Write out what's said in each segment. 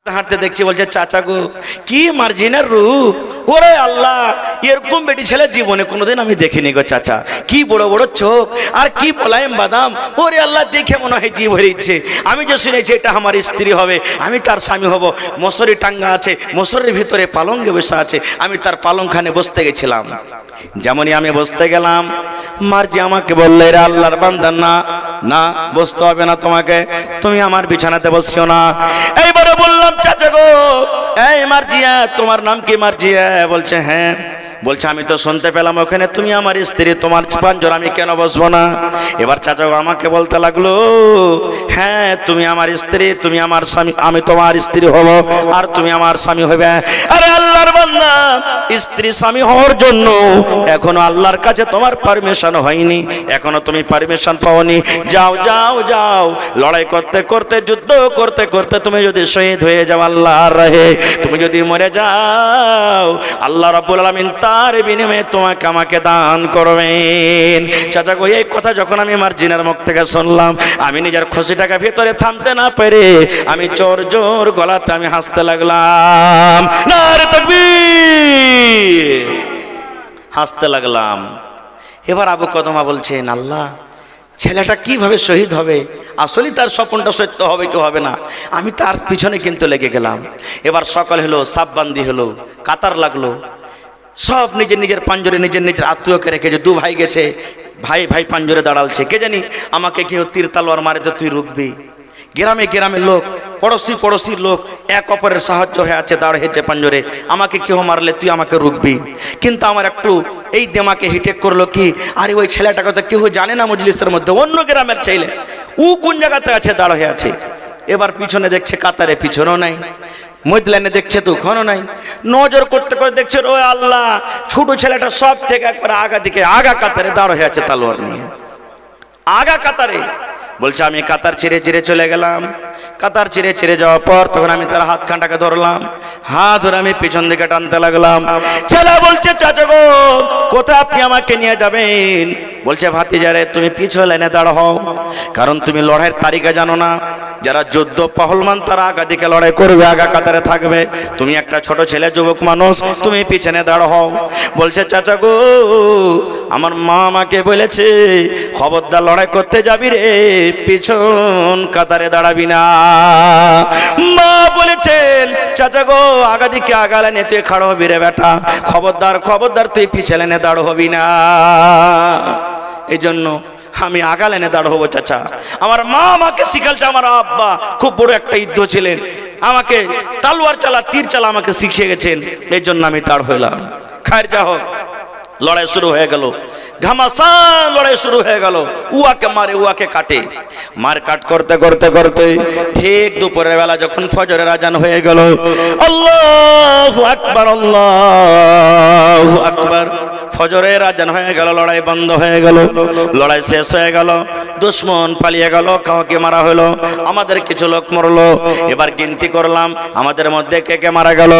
হাঁটতে দেখছি, বলছে চাচা গো কি মার্জিনের রূপ, ওরে আল্লাহ এরকম বেটি ছেলে জীবনে কোনোদিন আমি দেখিনি গো চাচা, কি বড় বড় চোখ আর কি মোলায়েম বাদাম, ওরে আল্লাহ দেখে মনে হয় জীব হয়ে ইচ্ছে। আমি যে শুনেছি এটা আমার স্ত্রী হবে, আমি তার স্বামী হব। মশারি টাঙ্গা আছে, মশারির ভিতরে পালঙ্কে বসে আছে, আমি তার পালংখানে বসতে গেছিলাম। যেমনই আমি বসতে গেলাম, মার্জি আমাকে বললে রে আল্লাহর বান্দা, না না বসতে হবে না তোমাকে, তুমি আমার বিছানাতে বসিও না। এইবারে বললাম চাচা গো এই মার্জিয়া, তোমার নাম কি মার্জিয়া? বলছে হ্যাঁ। বলছে আমি তো শুনতে পেলাম ওখানে তুমি আমার স্ত্রী, তোমার পাঁজর আমি কেন বসবো না? এবার চাচা আমাকে বলতে লাগলো, হ্যাঁ তুমি আমার স্ত্রী, তুমি আমার স্বামী, আমি তোমার স্ত্রী হব আর তুমি আমার স্বামী হবে। আরে আল্লাহর বান্দা, স্ত্রী স্বামী হওয়ার জন্য এখনো আল্লাহর কাছে তোমার পারমিশন হয়নি, এখনো তুমি পারমিশন পাওনি। যাও যাও যাও, লড়াই করতে করতে যুদ্ধ করতে করতে তুমি যদি শহীদ হয়ে যাও আল্লাহর রাহে, তুমি যদি মরে যাও আল্লাহ রাব্বুল আলামিন তার বিনিময়ে তোমাকে আমাকে দান করবেন। চাচা গো এই কথা যখন আমি মার্জিনের মুখ থেকে শুনলাম, আমি নিজের খুশিটাকে ভিতরে থামতে না পেরে আমি জোর জোর গলাতে আমি হাসতে লাগলাম, নারে তাকবীর, হাসতে লাগলাম। এবার আবু কদমা বলছেন, আল্লাহ ছেলেটা কিভাবে শহীদ হবে, আসলে তার স্বপ্নটা সত্য হবে কি হবে না, আমি তার পিছনে কিন্তু লেগে গেলাম। এবার সকাল হলো, সাববান্দি হলো, কাতার লাগলো, সব নিজের নিজের পাঞ্জরে নিজের নিজের আত্মীয়কে রেখেছে। দু ভাই গেছে, ভাই ভাই পাঞ্জরে দাঁড়ালছে, কে জানি আমাকে কেউ তীর তালোয়ার মারে তো তুই রুখবি। গ্রামে গ্রামের লোক, পড়োশির লোক এক অপরের সাহায্য হয়ে আছে, দাঁড় হয়েছে পাঞ্জরে, আমাকে কেউ মারলে তুই আমাকে রুখবি। কিন্তু আমার একটু এই দেমাকে হিটেক করলো কি, আরে ওই ছেলেটাকে তো কেউ জানে না মজলিসের মধ্যে, অন্য গ্রামের ছেলে, ও কোন জায়গাতে আছে, দাঁড় হয়ে আছে। এবার পিছনে দেখছে কাতারে, পিছনেও নাই, মধ্যলাইনে দেখছে তো ওখানেও নাই, নজর করতে করে দেখছে ও আল্লাহ ছোট ছেলেটা সব থেকে একবার আগা দিকে আগা কাতারে দাঁড় হয়ে আছে তালোয়ার নিয়ে, আগা কাতারে। বলছে আমি কাতার ছিঁড়ে ছিঁড়ে চলে গেলাম। কাতার ছিঁড়ে ছিঁড়ে যাওয়ার পর তখন আমি তার হাত খানটাকে ধরলাম, হাত ধরে আমি পিছন দিকে টানতে লাগলাম। ছেলে বলছে চাচা গো কোথায় আপনি আমাকে নিয়ে যাবেন? বলছে ভাতিজারে তুমি পিছন লাইনে দাঁড় হও, কারণ তুমি লড়াইয়ের তারিখে জানো না, যারা যুদ্ধ পহলমান তারা আগা দিকে লড়াই করবে, আগা কাতারে থাকবে, তুমি একটা ছোট ছেলে যুবক মানুষ, তুমি পিছনে দাঁড় হও। বলছে চাচা গো আমার মা আমাকে বলেছে খবরদার লড়াই করতে যাবি রে, পিছন কাতারে দাঁড়াবি না। মা বলেছেন চাচা গো আগা দিকে আগা লাইনে তুই খাড়ো হবি রে বেটা, খবরদার খবরদার তুই পিছে লাইনে দাঁড় হবি না। এই জন্য আমি আগা লাইনে দাঁড় হবো চাচা। আমার মা আমাকে শিখালছে, আমার আব্বা খুব বড় একটা যুদ্ধ ছিলেন, আমাকে তালোয়ার চালা তীর চালা আমাকে শিখিয়ে গেছেন, এই জন্য আমি দাঁড় হইলাম। খায়ের যা হোক, লড়াই শুরু হয়ে গেল, ঘামাসান লড়াই শুরু হয়ে গেল, উয়াকে মারে উয়াকে কাটে, মার কাট করতে করতে করতে ঠিক দুপুরের বেলা যখন ফজরের আজান হয়ে গেল, আল্লাহু আকবার আল্লাহু আকবার, ফজরের আজান হয়ে গেল, লড়াই বন্ধ হয়ে গেল, লড়াই শেষ হয়ে গেল, দুশ্মন পালিয়ে গেল, কাউকে মারা হলো, আমাদের কিছু লোক মরলো। এবার গিনতি করলাম আমাদের মধ্যে কে কে মারা গেল।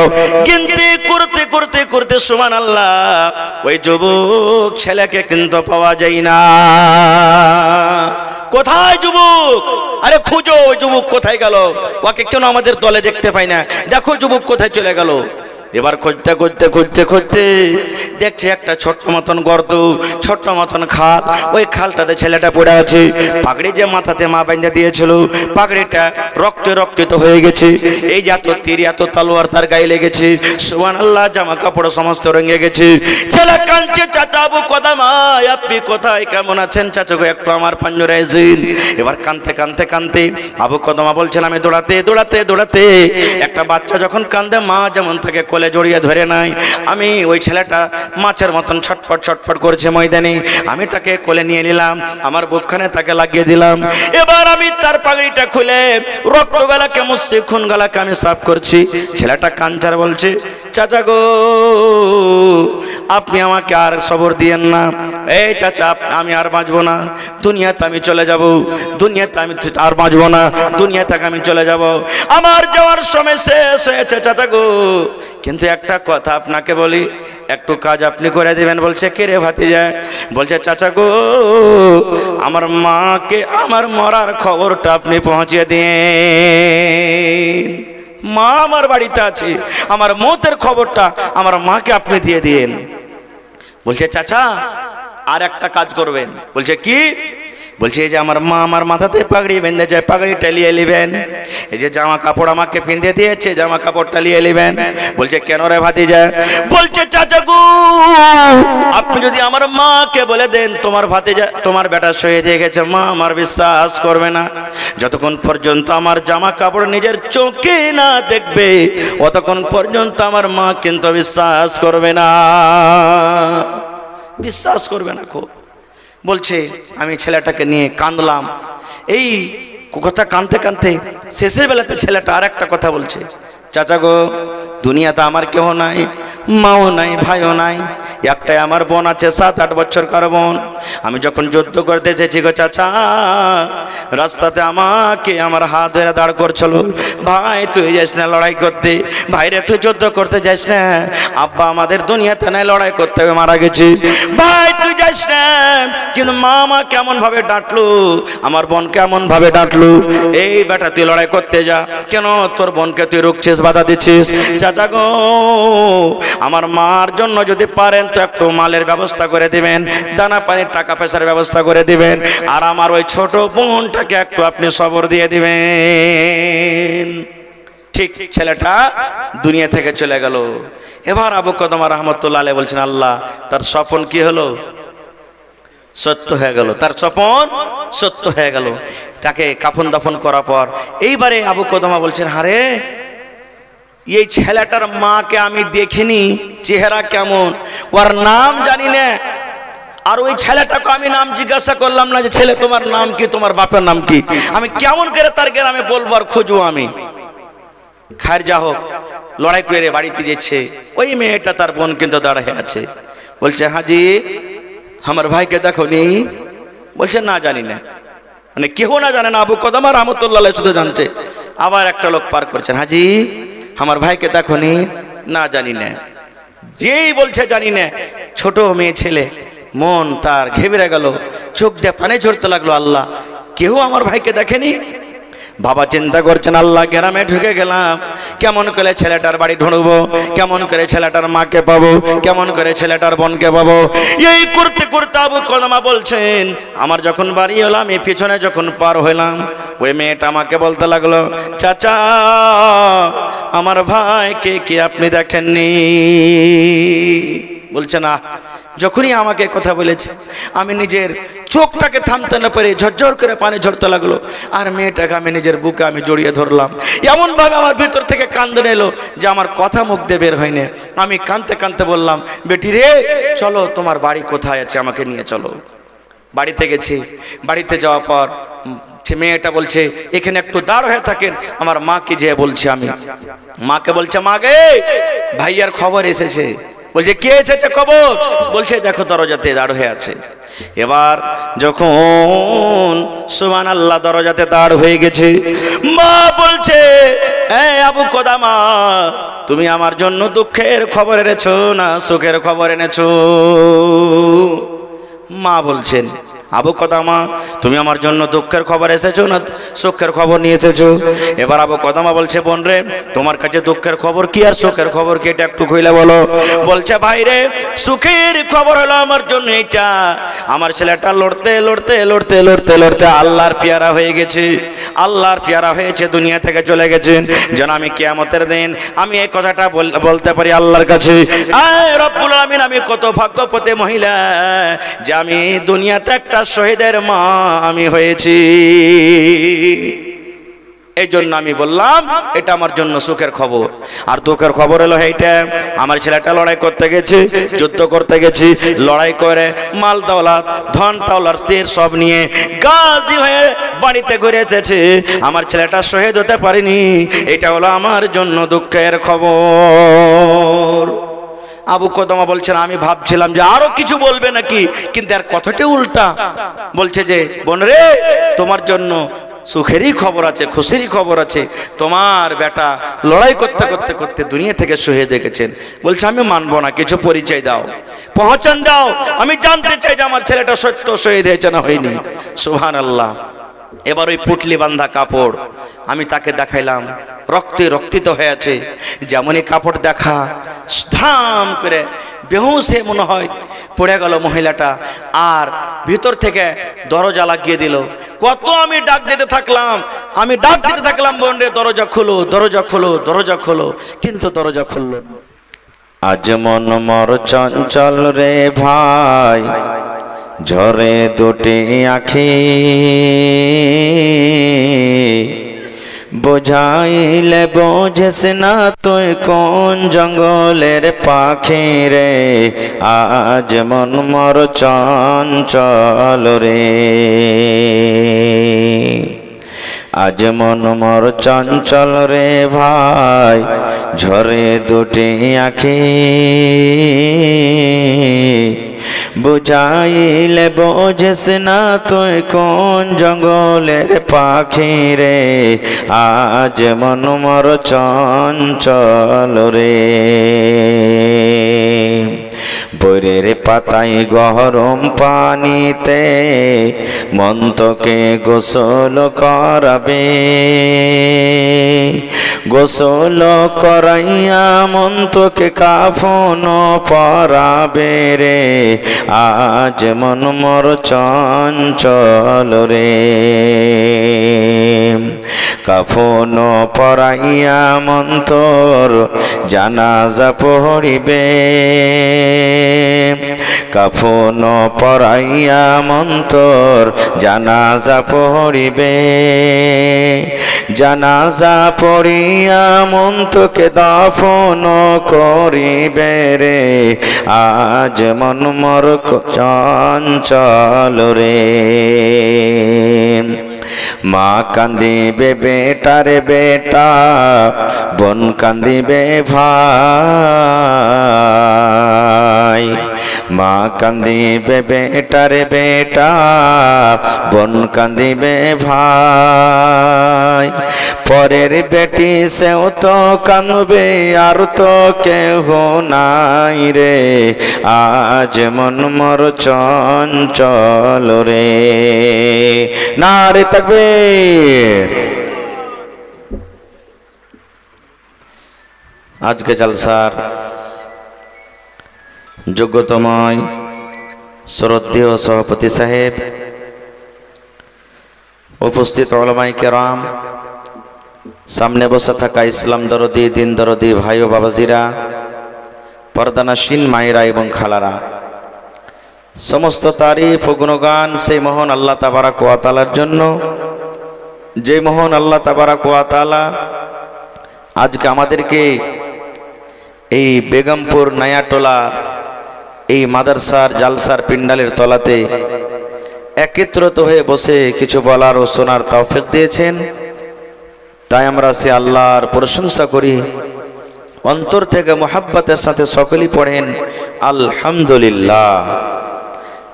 গিনতি করতে করতে করতে সুবহানাল্লাহ ওই যুবক ছেলেকে কিন্তু পাওয়া যায় না। কোথায় যুবক? আরে খুঁজো ওই যুবক কোথায় গেল, ওকে কেন আমাদের দলে দেখতে পাই না, দেখো যুবক কোথায় চলে গেল। এবার খুঁজতে খুঁজতে খুঁজতে খুঁজতে দেখছে একটা ছোট্ট মতন গর্ত, ছোট্ট মতন খাল, ওই খালটাতে ছেলেটা পড়ে আছে। পাগড়ি যে মাথাতে মা বেঁধে দিয়েছিল, পাগড়িটা রক্তে রক্তিত হয়ে গেছে, এই যে এত তীর এত তালোয়ার তার গায়ে লেগেছে, সুবহানাল্লাহ জামা কাপড় সমস্ত রঙে গেছে। ছেলে কাঁদছে, চাচা আবু কদমা আপনি কোথায়, কেমন আছেন চাচা গো, একটু আমার পাঞ্জরে আসেন। এবার কাঁদতে কাঁদতে কাঁদতে আবু কদমা বলছেন আমি দৌড়াতে দৌড়াতে দৌড়াতে, একটা বাচ্চা যখন কাঁদে মা যেমন থাকে কোলে জড়িয়ে ধরে নাই, আমি ওই ছেলেটা মাছের মতন ছটফট ছটফট করছে ময়দানে, আমি তাকে কোলে নিয়ে নিলাম, আমার বুকখানে তাকে লাগিয়ে দিলাম। এবার আমি তার পাগড়িটা খুলে রক্ত গালাকে মুছছি, খুন গালাকে আমি সাফ করছি। ছেলেটা কাঞ্চার বলছে চাচা গো আপনি আমাকে আর সবর দিয়েন না, এই চাচা আমি আর বাঁচবো না, দুনিয়াতে আমি চলে যাব, দুনিয়াতে আমি আর বাঁচবো না, দুনিয়া থেকে আমি চলে যাব, আমার যাওয়ার সময় শেষ হয়েছে চাচা গো। কিন্তু একটা কথা আপনাকে বলি, একটু কাজ আপনি করে দিবেন। বলছে কে রে ভাতিজা? বলছে চাচা গো আমার মাকে আমার মরার খবরটা আপনি পৌঁছে দিন। মা আমার বাড়িতে আছে, আমার মৌতের খবরটা আমার মাকে আপনি দিয়ে দিন। বলছে চাচা আর একটা কাজ করবেন। বলছে কি? বলছে এই যে আমার মা আমার মাথাতে পাগড়ি বেঁধে যায়, পাগড়িটা নিয়ে নেবেন। এই যে জামা কাপড় আমাকে পিঁধে দিয়েছে, জামা কাপড়টা নিয়ে নেবেন। বলছে কেন রে ভাতিজা? বলছে চাচা গো, আপনি যদি আমার মাকে বলে দেন তোমার ভাতিজা তোমার বেটা শহীদ হয়ে গেছে, মা আমার বিশ্বাস করবে না। যতক্ষণ পর্যন্ত আমার জামা কাপড় নিজের চোখে না দেখবে অতক্ষণ পর্যন্ত আমার মা কিন্তু বিশ্বাস করবে না, বিশ্বাস করবে না। খুব বলছে আমি ছেলেটাকে নিয়ে কাঁদলাম। এই কথা কাঁদতে কাঁদতে শেষের বেলাতে ছেলেটা আর একটা কথা বলছে, চাচা গো দুনিয়াতে আমার কেউ নাই, মাও নাই, ভাইও নাই, একটাই আমার বোন আছে 7-8 বছরকার বোন। আমি যখন যুদ্ধ করতে এসেছি গো চাচা, রাস্তাতে আমাকে আমার হাত ধরে দাঁড় করছিল, ভাই তুই যাস না লড়াই করতে, ভাইরে তুই যুদ্ধ করতে যাস না, আব্বা আমাদের দুনিয়াতে নাই, লড়াই করতে হবে, মারা গেছি, ভাই তুই যাস না। কিন্তু মা কেমন ভাবে ডাঁটলো, আমার বোন কেমন ভাবে ডাঁটলো, এই বেটা তুই লড়াই করতে যা, কেন তোর বোনকে তুই রুখছিস, বাধা দিচ্ছিস? চাচা গো আমার মার জন্য যদি পারেন তো একটু মালের ব্যবস্থা করে দিবেন, দানা পানির টাকা পয়সার ব্যবস্থা করে দিবেন, আর আমার ওই ছোট বোনটাকে একটু আপনি সবর দিয়ে দিবেন। ঠিক ছেলেটা দুনিয়া থেকে চলে গেল। এবার আবু কদমা রহমতুল্লাহ আলাইহি বলছেন আল্লাহ তার স্বপ্ন কি হলো? সত্য হয়ে গেল, তার স্বপ্ন সত্য হয়ে গেল। তাকে কাফন দাফন করার পর এইবারে আবু কদমা বলছেন হারে এই ছেলেটার মাকে আমি দেখিনি, চেহারা কেমন, ওর নাম জানি না, আর ওই ছেলেটাকে আমি নাম জিজ্ঞাসা করলাম না যে ছেলে তোমার নাম কি, তোমার বাপের নাম কি, আমি কেমন করে তার গ্রামে বলবো আর খুঁজবো আমি? খার যা হোক লড়াই করে বাড়িতে যাচ্ছে, ওই মেয়েটা তার বোন কিন্তু দাঁড়িয়ে আছে। বলছে হাজি আমার ভাইকে দেখো নি? বলছে না জানি না, মানে কেউ না জানে না, আবু কদমা রহমতুল্লাহ আলাইহি শুধু জানছে। আবার একটা লোক পার করছেন, হাজি আমার ভাইকে দেখো নি? না জানি না। যেই বলছে জানি না, ছোট মেয়ে ছেলে মন তার ঘেবড়ে গেল, চোখ দিয়ে পানি ঝরতে লাগলো, আল্লাহ কেউ আমার ভাইকে দেখেনি? বাবা চিন্তা করছেন আল্লাহ গ্রামে ঢুকে গেলাম, কেমন করে ছেলেটার বাড়ি ঢুঁড়বো, কেমন করে ছেলেটার মাকে পাবো, কেমন করে ছেলেটার বোনকে পাবো। এই করতে করতে আবু কদমা বলছেন আমার যখন বাড়ি হলাম, এই পিছনে যখন পার হইলাম, ওই মেয়েটা আমাকে বলতে লাগলো চাচা আমার ভাইকে কি আপনি দেখেননি? বলছে না। যখনই আমাকে কথা বলেছে আমি নিজের চোখটাকে থামতে না পেরে ঝরঝর করে পানি ঝরতে লাগলো, আর মেয়েটাকে আমি নিজের বুকে আমি জড়িয়ে ধরলাম। এমন ভাবে আমার ভিতর থেকে কান্দন এলো যে আমার কথা মুখ দিয়ে বের হয়নি। আমি কাঁদতে কাঁদতে বললাম বেটি রে চলো, তোমার বাড়ি কোথায় আছে, আমাকে নিয়ে চলো। বাড়িতে গেছি, বাড়িতে যাওয়ার পর মেয়েটা বলছে এখানে একটু দাঁড় হয়ে থাকেন, আমার মাকে যে বলছে, আমি মাকে বলছে মা গে ভাইয়ার খবর এসেছে। বলছে কে এসেছে খবর? বলছে দেখো দরজাতে দাঁড় হয়ে আছে। এবার যখন সুবহানাল্লাহ দরজাতে দাঁড় হয়ে গেছে, মা বলছে আবু কদমা তুমি আমার জন্য দুঃখের খবর এনেছো না সুখের খবর এনেছো? মা বলছেন আবু কদমা তুমি আমার জন্য দুঃখের খবর এসেছো না সুখের খবর নিয়ে এসেছো? এবার আবু কদমা বলছে বোন রে তোমার কাছে দুঃখের খবর কি আর সুখের খবর কি, এটা একটু কইলে বলো। বলছে ভাই রে সুখের খবর হলো আমার জন্য এটা, আমার ছেলেটা লড়তে লড়তে লড়তে লড়তে লড়তে আল্লাহর পেয়ারা হয়ে গেছে, আল্লাহর পেয়ারা হয়েছে, দুনিয়া থেকে চলে গেছেন। যেন আমি কিয়ামতের দিন আমি এই কথাটা বলতে পারি আল্লাহর কাছে, আয় রব্বুল আলামিন আমি কত ভাগ্যবতী মহিলা যে আমি দুনিয়াতে একটা শহীদের মা আমি হয়েছি। এই জন্য আমি বললাম এটা আমার জন্য সুখের খবর। আর দুঃখের খবর হলো এইটা, আমার ছেলেটা লড়াই করতে গেছে, যুদ্ধ করতে গেছি, লড়াই করে মাল দৌলত ধন দৌলত স্ত্রীর সব নিয়ে গাজী হয়ে বাড়িতে ঘুরে এসেছে, আমার ছেলেটা শহীদ হতে পারেনি, এটা হলো আমার জন্য দুঃখের খবর। আবু কদমা বলছেন আমি ভাবছিলাম যে আরো কিছু বলবে নাকি, কিন্তু আর কথাটা উল্টা। বলছে যে বোন রে তোমার জন্য সুখেরই খবর আছে, খুশিরই খবর আছে, তোমার বেটা লড়াই করতে করতে করতে দুনিয়া থেকে শহীদ হয়েছেন। বলছে আমি মানবো না, কিছু পরিচয় দাও, পহচান দাও, আমি জানতে চাই যে আমার ছেলেটা সত্য শহীদ হয়েছে না হয়নি। সুবহানাল্লাহ। এবার ওই পুটলি বাঁধা কাপড় আমি তাকে দেখাইলাম, রক্তে রক্তিত হয়ে আছে। যেমনই কাপড় দেখা, ধাম করে বেহুশে মনে হয় পড়ে গেল মহিলাটা, আর ভিতর থেকে দরজা লাগিয়ে দিল। কত আমি ডাক দিতে থাকলাম, বোন রে দরজা খোলো, দরজা খোলো, দরজা খোলো, কিন্তু দরজা খুলল না। আজ মন মর চঞ্চল রে ভাই, ঝরে দুটি আখি, বোঝাইলে বোঝেস না তুই কোন জঙ্গলের পাখি রে। আজ মন মর চঞ্চল রে, আজ মন মর চঞ্চল রে ভাই, ঝরে দুটি আখি, বুঝাইলে বোঝেস না তুই কোন জঙ্গলের পাখি রে। আজ মন মর চঞ্চল রে, বৈরের পাতায় গরম পানিতে মন্তকে গোসল করাবে, গোসল করাইয়া মন্তকে কাফন পরাবে রে। আজ মন মর চঞ্চল রে, কাফন পরাইয়া মন্তর জানাজা পড়িবে, কাফন পরাইয়া মন্তর জানাজা পড়িবে, জানাজা পড়িয়া মন্তকে দাফন করিবে রে। আজ মন মর চঞ্চল রে, মা কান্দিবে বেটারে বেটা, বোন কান্দিবে ভাই, মা কান্দিবে বেটারে বেটা, বোন কান্দিবে ভাই। পরের বেটি সেও তো কাঁদবে, আর তো কেহ নাই রে। আজ মন মর চঞ্চল রে, নারে তাকবীর। আজকে জলসার যোগ্যতময় শ্রদ্ধেয় সভাপতি সাহেব, উপস্থিত উলামায়ে কেরাম, সামনে বসে থাকা ইসলাম দরদি, দিন দরদি ভাই ও বাবাজিরা, পর্দানাসীন মায়েরা এবং খালারা, সমস্ত তারিফ ও গুণগান সেই মহান আল্লাহ তাবারাক ওয়া তাআলার জন্য, যে মহান আল্লাহ তাবারাক ওয়া তাআলা আজকে আমাদেরকে এই বেগমপুর নয়াটোলা এই মাদ্রাসার জালসার পিন্ডালের তলাতে একত্রিত হয়ে বসে কিছু বলার ও শোনার তৌফিক দিয়েছেন। তাই আমরা সে আল্লাহর প্রশংসা করি, অন্তর থেকে মুহাব্বতের সাথে সকলেই পড়েন আলহামদুলিল্লাহ।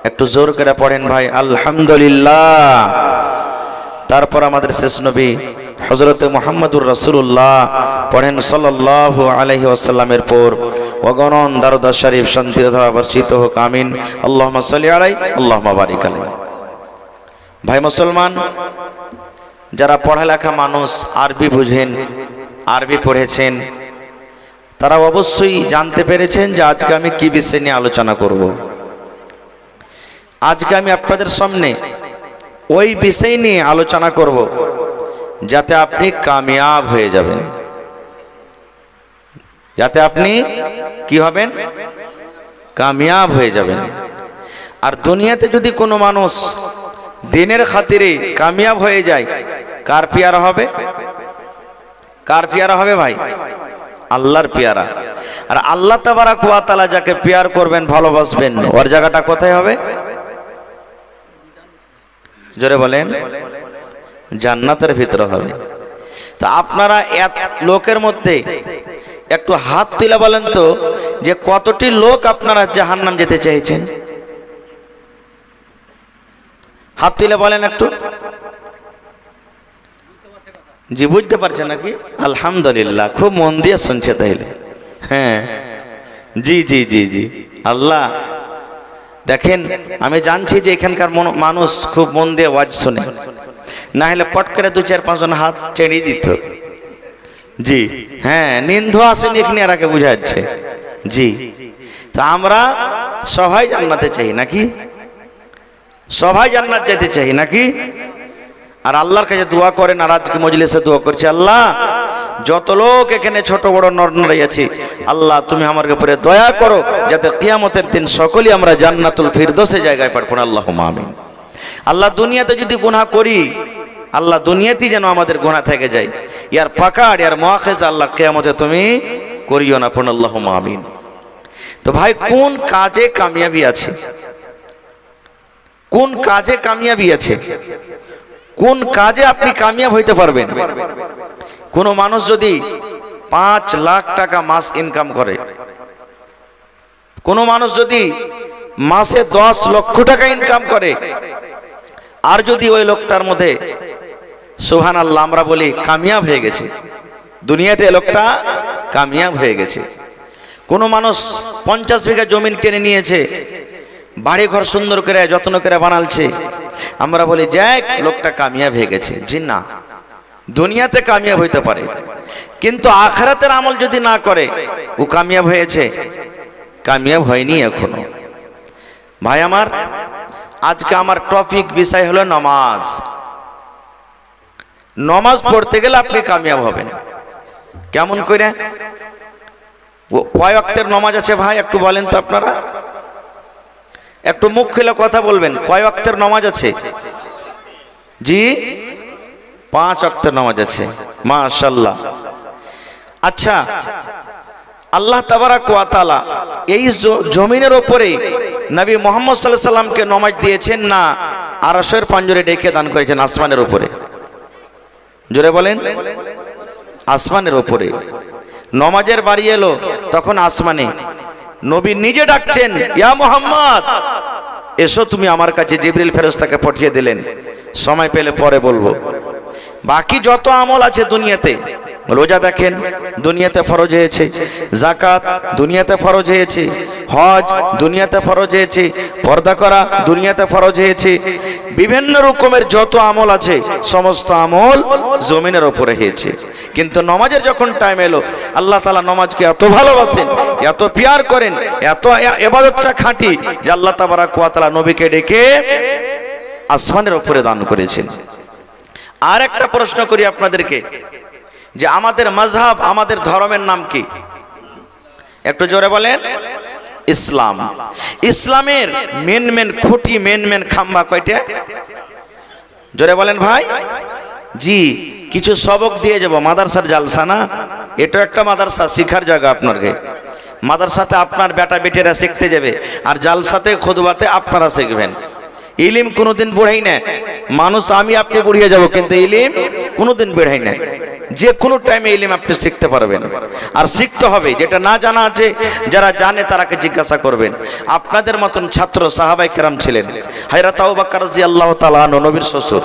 একটু জোর করে পড়েন ভাই আলহামদুলিল্লাহ। তারপর আমাদের শেষ নবী হযরতে মুহাম্মদুর রাসূলুল্লাহ পড়েন সাল্লাল্লাহু আলাইহি ওয়াসাল্লামের পর অগণন দারুদ শরীফ শান্তির ধারা বর্ষিত হোক, আমিন। আল্লাহুম্মা সাল্লি আলাইহি আল্লাহুম্মা বারিক আলাইহি। ভাই মুসলমান, যারা পড়ালেখা মানুষ, আরবি বুঝেন, আরবি পড়েছেন, তারা অবশ্যই জানতে পেরেছেন যে আজকে আমি কি বিষয় নিয়ে আলোচনা করব। আজকে আমি আপনাদের সামনে ওই বিষয় নিয়ে আলোচনা করব যাতে আপনি কামিয়াব হয়ে যাবেন, যাতে আপনি কি হবেন, কামিয়াব হয়ে যাবেন। আর দুনিয়াতে যদি কোনো মানুষ দিনের খাতিরে কামিয়াব হয়ে যায়, কার পেয়ারা হবে? কার পেয়ারা হবে ভাই? আল্লাহর পেয়ারা। আর আল্লাহ তাবারাক ওয়া তাআলা যাকে পেয়ার করবেন, ভালোবাসবেন, ওর জায়গাটা কোথায় হবে? জোরে বলেন, জান্নাতের ভিতরে হবে। তো আপনারা এক লোকের মধ্যে একটু হাত তুলে বলেন তো যে কতটি লোক আপনারা জাহান্নাম যেতে চাইছেন? হাত তুলে বলেন একটু। জি, বুঝতে পারছেন নাকি? আলহামদুলিল্লাহ, খুব মন দিয়ে শুনছে তাইলে। হ্যাঁ, জি জি জি জি। আল্লাহ দেখেন, আমি জানছি যে এখানকার মানুষ খুব মন দিয়ে ওয়াজ শোনে। না হলে পট করে 2-4-5 জন হাত টেনে দিত। জি হ্যাঁ, নিন্দু আসেনি এখানে এরাকে বুঝাচ্ছে। জি, তা আমরা সবাই জান্নাতে চাই নাকি? সবাই জান্নাত যেতে চাই নাকি? আর আল্লাহর কাছে দোয়া করেন, আর আজকে মজলিসে দোয়া করছি, আল্লাহ যত লোক এখানে ছোট বড় নর নারী আছে, আল্লাহ তুমি আমার উপরে দয়া করো যাতে কিয়ামতের দিন সকলেই আমরা জান্নাতুল ফিরদৌসে জায়গায় পাবো। আল্লাহুম্মা আমিন। আল্লাহ দুনিয়াতে যদি গুনাহ করি, আল্লাহ দুনিয়াতেই যেন আমাদের গুনাহ থেকে যায়, ইয়ার পাকাড় ইয়ার মুআখিজ আল্লাহ কিয়ামতে তুমি করিও না। আল্লাহুম্মা আমিন। তো ভাই, কোন কাজে কামিয়াবি আছে? কোন কাজে কামিয়াবি আছে? কোন কাজে আপনি কামিয়াব হইতে পারবেন? কোন মানুষ যদি 5 লাখ টাকা মাস ইনকাম করে, কোন মানুষ যদি মাসে 10 লক্ষ টাকা ইনকাম করে, আর যদি ওই লোকটার মধ্যে সুবহানাল্লাহ আমরা বলি কামিয়াব হয়ে গেছে, দুনিয়াতে লোকটা কামিয়াব হয়ে গেছে। কোন মানুষ 50 বিঘা জমি কিনে নিয়েছে, বাড়ি ঘর সুন্দর করে যত্ন করে বানালছে, আমরা বলি যাক লোকটা কামিয়াব হয়ে গেছে। জি না, দুনিয়াতে কামিয়াব হইতে পারে, কিন্তু আখিরাতের আমল যদি না করে ও কামিয়াব হয়েছে? কামিয়াব হয়নি এখনো। ভাই আমার, আজকে আমার টপিক বিষয় হলো নামাজ। নামাজ পড়তে গেলে আপনি কামিয়াব হবেন কেমন করে? কয় ওয়াক্তের নামাজ আছে ভাই একটু বলেন তো আপনারা, একটু মুখ খুলে কথা বলবেন। কয় ওয়াক্তের নামাজ আছে? জি 5 ওয়াক্তের নামাজ আছে, মাশাআল্লাহ। আচ্ছা, আল্লাহ তাবারাক ওয়া তাআলা এই জমিনের উপরে নবী মুহাম্মদ সাল্লাল্লাহু আলাইহি সাল্লামকে নামাজ দিয়েছেন না আরশের পাঞ্জরে ডেকে দান করেছেন আসমানের উপরে? জোরে বলেন। আসমানের উপরে নামাজের বাড়ি এলো তখন আসমানে নবী নিজে ডাকছেন, ইয়া মুহাম্মদ এসো তুমি আমার কাছে। জিবরিল ফেরেশতাকে পাঠিয়ে দিলেন, সময় পেলে পরে বলবো। বাকি যত আমল আছে দুনিয়াতে, রোজা দেখেন দুনিয়াতে ফরজ হয়েছে, যাকাত দুনিয়াতে ফরজ হয়েছে, হজ দুনিয়াতে ফরজ হয়েছে, পর্দা করা দুনিয়াতে ফরজ হয়েছে, বিভিন্ন রকমের যত আমল আছে সমস্ত আমল জমিনের উপরে হয়েছে। কিন্তু নামাজের যখন টাইম এলো, আল্লাহ তাআলা নামাজকে এত ভালোবাসেন, এত প্যার করেন, এত ইবাদতটা খাঁটি যে আল্লাহ তাবারাক ওয়া তাআলা নবীকে ডেকে আসমানের উপরে দান করেছেন। আর একটা প্রশ্ন করি আপনাদেরকে, যে আমাদের মাযহাব, আমাদের ধর্মের নাম কি? একটু জোরে বলেন। ইসলাম। ইসলামের মেন খুঁটি, মেন খাম্বা কয়টা? জোরে বলেন ভাই। জি, কিছু সবক দিয়ে যাব। মাদ্রাসার জালসা না, এটা একটা মাদ্রাসা, শিখার জায়গা। আপনাকে মাদ্রাসাতে আপনার বেটা বেটিরা শিখতে যাবে, আর জালসাতে খুতবাতে আপনারা শিখবেন। ইলিম কোনোদিন বুড়াই না। মানুষ আমি আপনি বুড়িয়ে যাব, কিন্তু ইলিম কোনোদিন বেড়াই না। যে কোনো টাইমে ইলিম আপনি শিখতে পারবেন, আর শিখতে হবে। যেটা না জানা আছে, যারা জানে তারাকে জিজ্ঞাসা করবেন। আপনাদের মতন ছাত্র সাহাবায়ে কেরাম ছিলেন। হযরত আবু বকর রাদিয়াল্লাহু তাআলা আনহু নবীর শ্বশুর,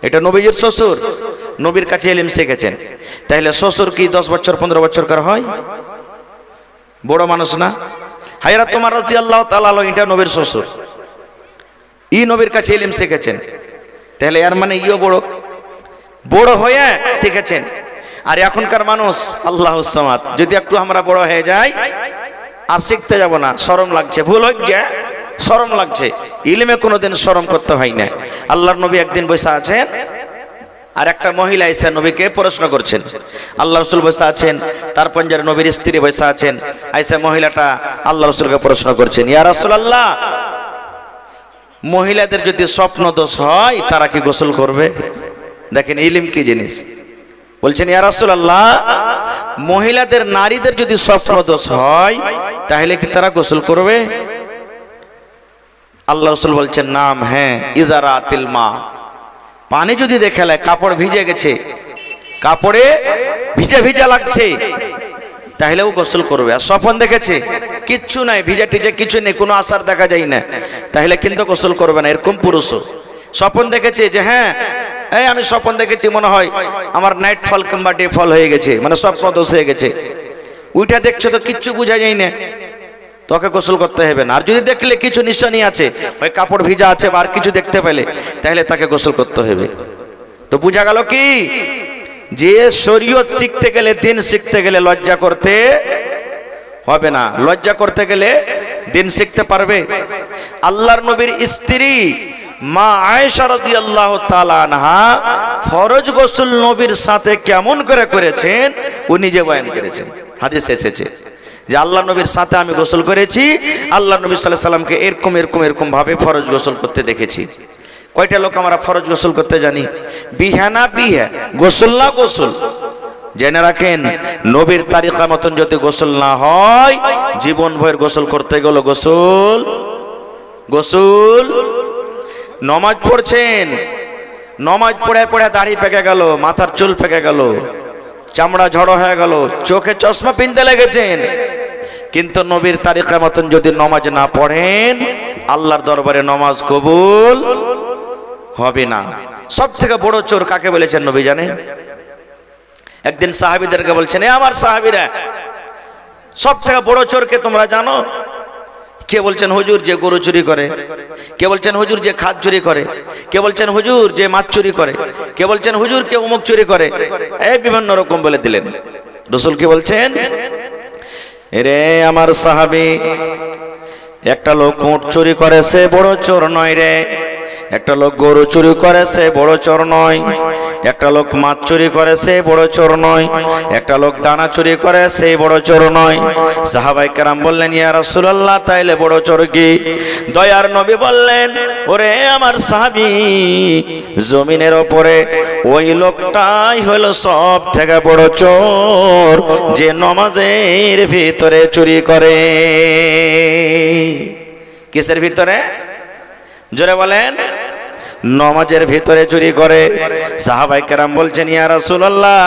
এটা নবীর শ্বশুর, নবীর কাছে ইলম শিখেছেন। তাহলে শ্বশুর কি 10 বছর 15 বছরকার হয়? বড় মানুষ না? হযরত ওমর রাদিয়াল্লাহু তাআলা আনহু এটা নবীর শ্বশুর, ই নবীর কাছে ইলম শিখেছেন। তাহলে এর মানে ইও বড় হয়ে শিখেছেন। আর এখনকার মানুষ আল্লাহুস সামাদ, যদি একটু আমরা বড় হয়ে যাই আর শিখতে যাব না, শরম লাগছে, ভুল হয়ে গিয়া শরম লাগছে। ইলমে কোনোদিন শরম করতে হয় না। আল্লাহর নবী একদিন বসে আছেন, আর একটা মহিলা এসে নবীকে প্রশ্ন করছেন। আল্লাহ রাসূল বসে আছেন, তার পঞ্জারে নবীর স্ত্রী বসে আছেন। আইসা মহিলাটা আল্লাহ রাসূলকে প্রশ্ন করছেন, ইয়া রাসূলুল্লাহ, মহিলাদের যদি স্বপ্ন দোষ হয় তারা কি গোসল করবে? দেখেন ইলম কি জিনিস। বলছেন, ইয়া রাসূলুল্লাহ, মহিলাদের, নারীদের যদি স্বপ্ন দোষ হয় তাহলে কি তারা গোসল করবে? আল্লাহ রাসূল বলছেন, নাম, হ্যাঁ। ইজারাতিল মা, পানি যদি দেখে কাপড় ভিজে গেছে, কাপড়ে ভিজা ভিজা লাগছে, তাহলেও গোসল করবে। আর স্বপ্ন দেখেছে কিচ্ছু নাই, ভিজা টিজা কিছু নেই, কোনো আসার দেখা যায় না, তাহলে কিন্তু গোসল করবে না। এরকম পুরুষও স্বপ্ন দেখেছে যে হ্যাঁ আমি স্বপ্ন দেখেছি, মনে হয় আমার নাইট ফল কিংবা ডে ফল হয়ে গেছে, মানে স্বপ্ন দোষ হয়ে গেছে, ওইটা দেখছে তো কিচ্ছু বোঝা যায় না, তোকে গোসল করতে হবে না। আর যদি দেখলে কিছু নিশানি আছে, ওই কাপড় ভিজা আছে বা আর কিছু দেখতে পেলে, তাহলে তাকে গোসল করতে হবে। তো বোঝা গেল কি যে শরীয়ত শিখতে গেলে, দিন শিখতে গেলে লজ্জা করতে হবে না। লজ্জা করতে গেলে দিন শিখতে পারবে। আল্লাহর নবীর স্ত্রী মা আয়েশা রাদিয়াল্লাহু তাআলা আনহা ফরজ গোসল নবীর সাথে কেমন করে করেছেন ও নিজে বয়ান করেছেন। হাদিসে এসেছে যে আল্লাহ নবীর সাথে আমি গোসল করেছি, আল্লাহ নবী সাল্লাল্লাহু আলাইহি সাল্লামকে এরকম এরকম এরকম ভাবে ফরজ গোসল করতে দেখেছি। কয়টা লোক আমরা ফরজ গোসল করতে জানি? বিহা না বিহা, গোসল না গোসল। জেনে রাখেন, নবীর তারিকা মতন যদি গোসল না হয়, জীবন ভয়ের গোসল করতে গেল গোসল গোসল। নমাজ পড়ছেন, নমাজ পড়ে পড়ে দাড়ি পেকে গেল, মাথার চুল পেকে গেল, চামড়া ঝড়ো হয়ে গেল, চোখে চশমা পিনতে লেগেছেন, কিন্তু নবীর তারিকা মতন যদি নমাজ না পড়েন, আল্লাহর দরবারে নমাজ কবুল হবে না। সব থেকে বড় চোর কাকে বলেছেন নবী জানেন? একদিন সাহাবীদেরকে বলছেন, এ আমার সাহাবীরা, সব থেকে বড় চোরকে তোমরা জানো? কে বলছেন হুজুর যে গরু চুরি করে, কে বলছেন হুজুর যে খাদ চুরি করে, কে বলছেন হুজুর যে মাছ চুরি করে, কে বলছেন হুজুর কে অমুক চুরি করে, এই বিভিন্ন রকম বলে দিলেন। রাসূল কি বলছেন? রে আমার সাহাবী, একটা লোক উট চুরি করে সে বড় চোর নয় রে, একটা লোক গরু চুরি করে সে বড় চোর নয়, একটা লোক মাছ চুরি করে সে বড় চোর নয়, একটা লোক দানা চুরি করে সে বড় চোর নয়। সাহাবায়ে কেরাম বললেন, ইয়া রাসূলুল্লাহ, তাইলে বড় চোর কি? দয়ার নবী বললেন, ওরে আমার সাহাবী, জমিনের উপরে ওই লোকটাই হলো সব থেকে বড় চোর, যে নামাজের ভিতরে চুরি করে। কিসের ভিতরে? জোরে বলেন। নমাজের ভিতরে চুরি করে। সাহাবায়ে কেরাম বলছেন, ইয়া রাসূলুল্লাহ,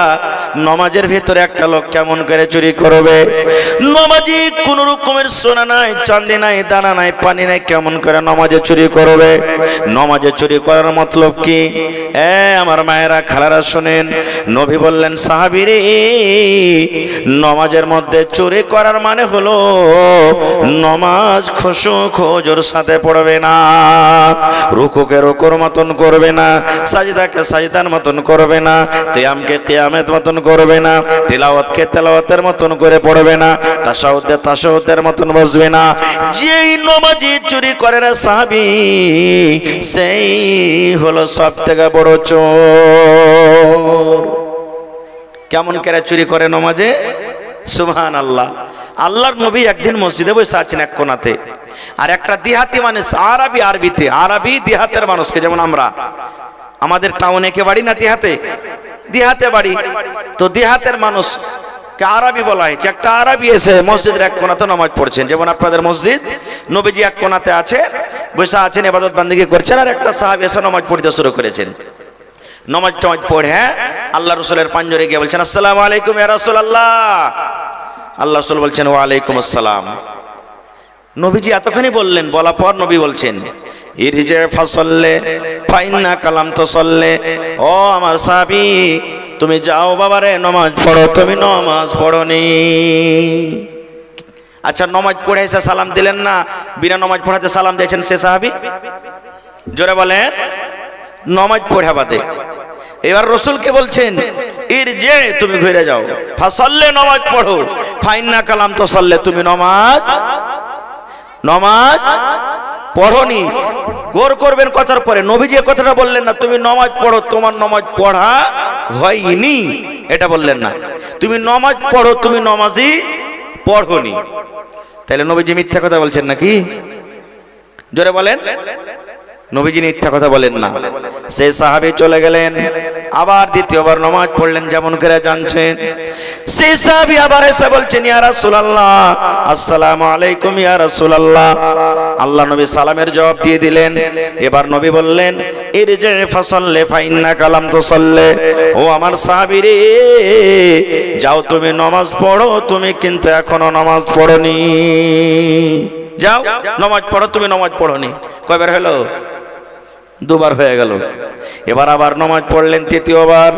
নমাজের ভিতরে একটা লোক কেমন করে চুরি করবে? নমাজি কোন রকমের সোনা নাই, চাঁদি নাই, দানা নাই, পানি নাই, কেমন করে নমাজে চুরি করবে? নমাজে চুরি করার মতলব কি? আমার মায়েরা, খালারা শুনেন, নবী বললেন, সাহাবীরে, নমাজের মধ্যে চুরি করার মানে হলো নমাজ খুশু খুজুর সাথে পড়বে না, রুকুকে রুকুর মতন করবে না, সাজদাকে সাজদার মতন করবে না, কিয়ামকে কিয়ামের মতন করবে না, তিলাওয়াতকে তেলাওয়াতের মতন করে পড়বে না, তাশাহুদে তাশাহুদের মতন বসবে না। যেই নমাজি চুরি করে রে সাহাবী, সেই হলো সবথেকে বড় চোর। কেমন করে চুরি করে নমাজে? সুবহানাল্লাহ। আল্লাহর নবী একদিন মসজিদে বসে আছেন এক কোণাতে, আর একটা দিহাতি মানুষ, আরবি, আরবিতে আরবি দিহাতের মানুষকে, যেমন আমরা, আমাদের টাউনে কে বাড়ি না দিহাতে, দিহাতে বাড়ি, তো দিহাতের মানুষ কে আরবি বলা হয়েছে। একটা আরবি এসে মসজিদের এক কোণাতে নামাজ পড়ছেন, যেমন আপনাদের মসজিদ, নবীজি এক কোণাতে আছে, বসে আছেন, ইবাদত বান্দিগি করছেন, আর একটা সাহাবী এসে নামাজ পড়তে শুরু করেছেন। নামাজ টামাজ পড়ে আল্লাহ রাসূলের পাঞ্জরে গিয়ে বলছেন, আসসালামু আলাইকুম ইয়া রাসূলুল্লাহ। আল্লাহ রাসূল বলছেন, ওয়া আলাইকুম আসসালাম। নবীজি এতখানি বললেন, বলা পর নবী বলছেন, ইরজি ফাসাল্লি ফাইন্না কালাম তুসাল্লি, ও আমার সাহাবী, তুমি যাও বাবারে, নামাজ পড়ো, তুমি নামাজ পড়োনি। আচ্ছা, নামাজ পড়ে এসে সালাম দিলেন না, বিনা নামাজ পড়াতে সালাম দিয়েছেন সে সাহাবী? জোরে বলেন। নামাজ পড়া বাদে এবার রাসূলকে বলছেন, ইরজি, তুমি ঘুরে যাও, ফাসাল্লি, নামাজ পড়ো, ফাইন্না কালাম তুসাল্লি, তুমি নামাজ পড়োনি। গোর করবেন কথার পরে নবীজি কথাটা বললেন না, তুমি নামাজ পড়ো, তোমার নামাজ পড়া হয়নি, এটা বললেন না, তুমি নামাজ পড়ো, তুমি নামাজই পড়োনি। তাহলে নবীজি মিথ্যা কথা বলছেন নাকি? জোরে বলেন। নবীজি মিথ্যা কথা বলেন না। সেই সাহাবী চলে গেলেন, আবার দ্বিতীয়বার নামাজ পড়লেন, যেমন করে জানছেন। সেই সাহাবী আবার এসে বলছেন, ইয়া রাসূলুল্লাহ, আসসালামু আলাইকুম ইয়া রাসূলুল্লাহ। আল্লাহ নবী সালামের জবাব দিয়ে দিলেন। এবার নবী বললেন, ইরজি ফাসাল্লি ফাইন্নাকা লাম তুসাল্লি, ও আমার সাহাবী রে, যাও তুমি নামাজ পড়ো, তুমি কিন্তু এখনো নামাজ পড়োনি, যাও নামাজ পড়ো, তুমি নামাজ পড়োনি। কয়বার হলো? দুবার হয়ে গেল। এবার আবার নামাজ পড়লেন তৃতীয়বার।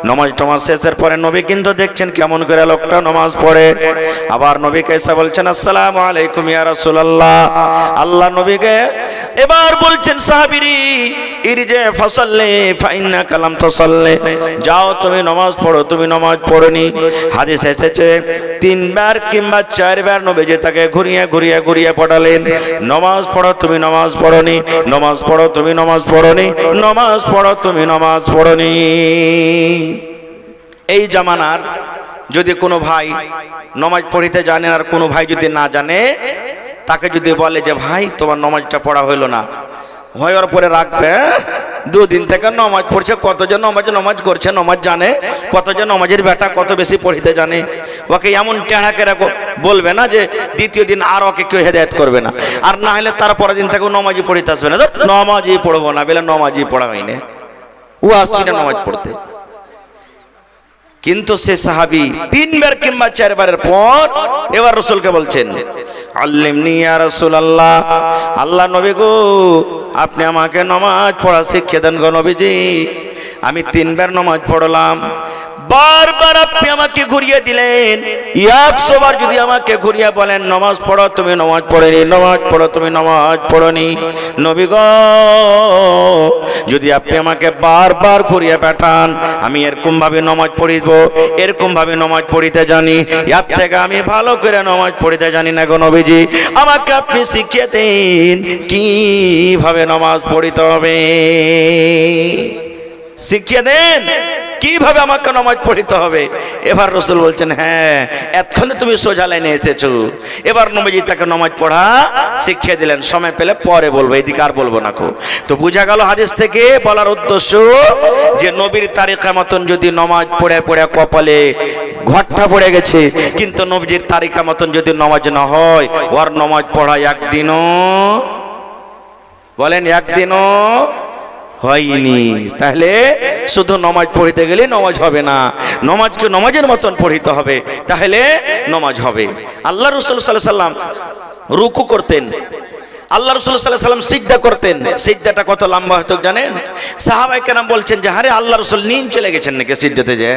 নামাজ টামাজ শেষের পরে নবী কিন্তু দেখছেন কেমন করে লোকটা নামাজ পড়ে। আবার নবীকে এসে বলছেন, আসসালামু আলাইকুম ইয়া রাসূলুল্লাহ। আল্লাহ নবীকে এবার বলছেন, সাহাবীরি, ইরজে ফাসাল্লি ফাইন্না কালাম তাসাল্লি, যাও তুমি নামাজ পড়ো, তুমি নামাজ পড়নি। হাদিস এসেছে 3 বার কিংবা 4 বার নবীজি তাকে ঘুরিয়ে ঘুরিয়ে ঘুরিয়ে পড়ালেন, নামাজ পড়ো তুমি নামাজ পড়নি, নামাজ পড়ো তুমি নামাজ পড়নি, নামাজ পড়ো তুমি নামাজ পড়নি। এই জামানার যদি কোনো ভাই নামাজ পড়িতে জানে আর কোনো ভাই যদি না জানে, তাকে যদি বলে যে ভাই তোমার নামাজটা পড়া হইল না, হওয়ার পরে রাখবে 2 দিন থেকে নামাজ পড়ছে, কতজন নামাজ করছে নামাজ জানে, কতজন নামাজের বেটা কত বেশি পড়িতে জানে, ওকে এমন টেঁড়াকে রাখো বলবে না যে দ্বিতীয় দিন আর ওকে কেউ হেদায়েত করবে না, আর না হলে তারপরের দিন থেকে নামাজই পড়িতে আসবে না, নামাজই পড়বো না বলে নামাজই পড়া হয়নি, ও আসবে না নামাজ পড়তে। কিন্তু সে সাহাবী 3 বার কিংবা 4 বারের পর এবার রাসূলকে বলছেন আল্লিমনি ইয়া রাসূলুল্লাহ, আল্লাহ নবী গো আপনি আমাকে নামাজ পড়া শিখিয়ে দেন গো নবীজি। আমি 3 বার নামাজ পড়লাম, বারবার আপনি আমাকে ঘুরিয়ে দিলেন, 100 বার যদি আমাকে ঘুরিয়ে বলেন নামাজ পড়ো তুমি নামাজ পড়নি, নামাজ পড়ো তুমি নামাজ পড়নি। নবী গো যদি আপনি আমাকে বারবার ঘুরিয়ে পাঠান, আমি এরকম ভাবে নামাজ পড়িব, এরকম ভাবে নামাজ পড়িতে জানি, এর থেকে আমি ভালো করে নামাজ পড়িতে জানি না গো নবীজি, আমাকে আপনি শিখিয়ে দিন কিভাবে নামাজ পড়িতে হবে, শিখিয়ে দেন কিভাবে আমাকে নামাজ পড়িতে হবে। এবার রাসূল বলছেন হ্যাঁ এতক্ষণে তুমি সোজা লাইনে এসেছো। এবার নবীজি তাকে নামাজ পড়া শিখিয়ে দিলেন, সময় পেলে পরে বলবো, এদিকে আর বলবো না। তো বোঝা গেল হাদিস থেকে বলার উদ্দেশ্য যে নবীর তারিকা মতন যদি নামাজ পড়ে পড়ে কপালে ঘটটা পড়ে গেছে, কিন্তু নবীজির তারিকা মতন যদি নামাজ না হয়, ওর নামাজ পড়া একদিনও বলেন একদিনও হয়নি। তাহলে শুধু নামাজ পড়িতে গেলে নামাজ হবে না, নামাজকে নামাজের মতন পড়িতে হবে, তাহলে নামাজ হবে। আল্লাহ রাসূল সাল্লাল্লাহু আলাইহি সাল্লাম রুকু করতেন, আল্লাহ রাসূল সাল্লাল্লাহু আলাইহি সাল্লাম সিজদা করতেন, সিজদাটা কত লম্বা হতো জানেন? সাহাবায়ে কেরাম বলছেন যে আরে আল্লাহ রাসূল নিম চলে গেছেন নাকি সিজদাতে, যে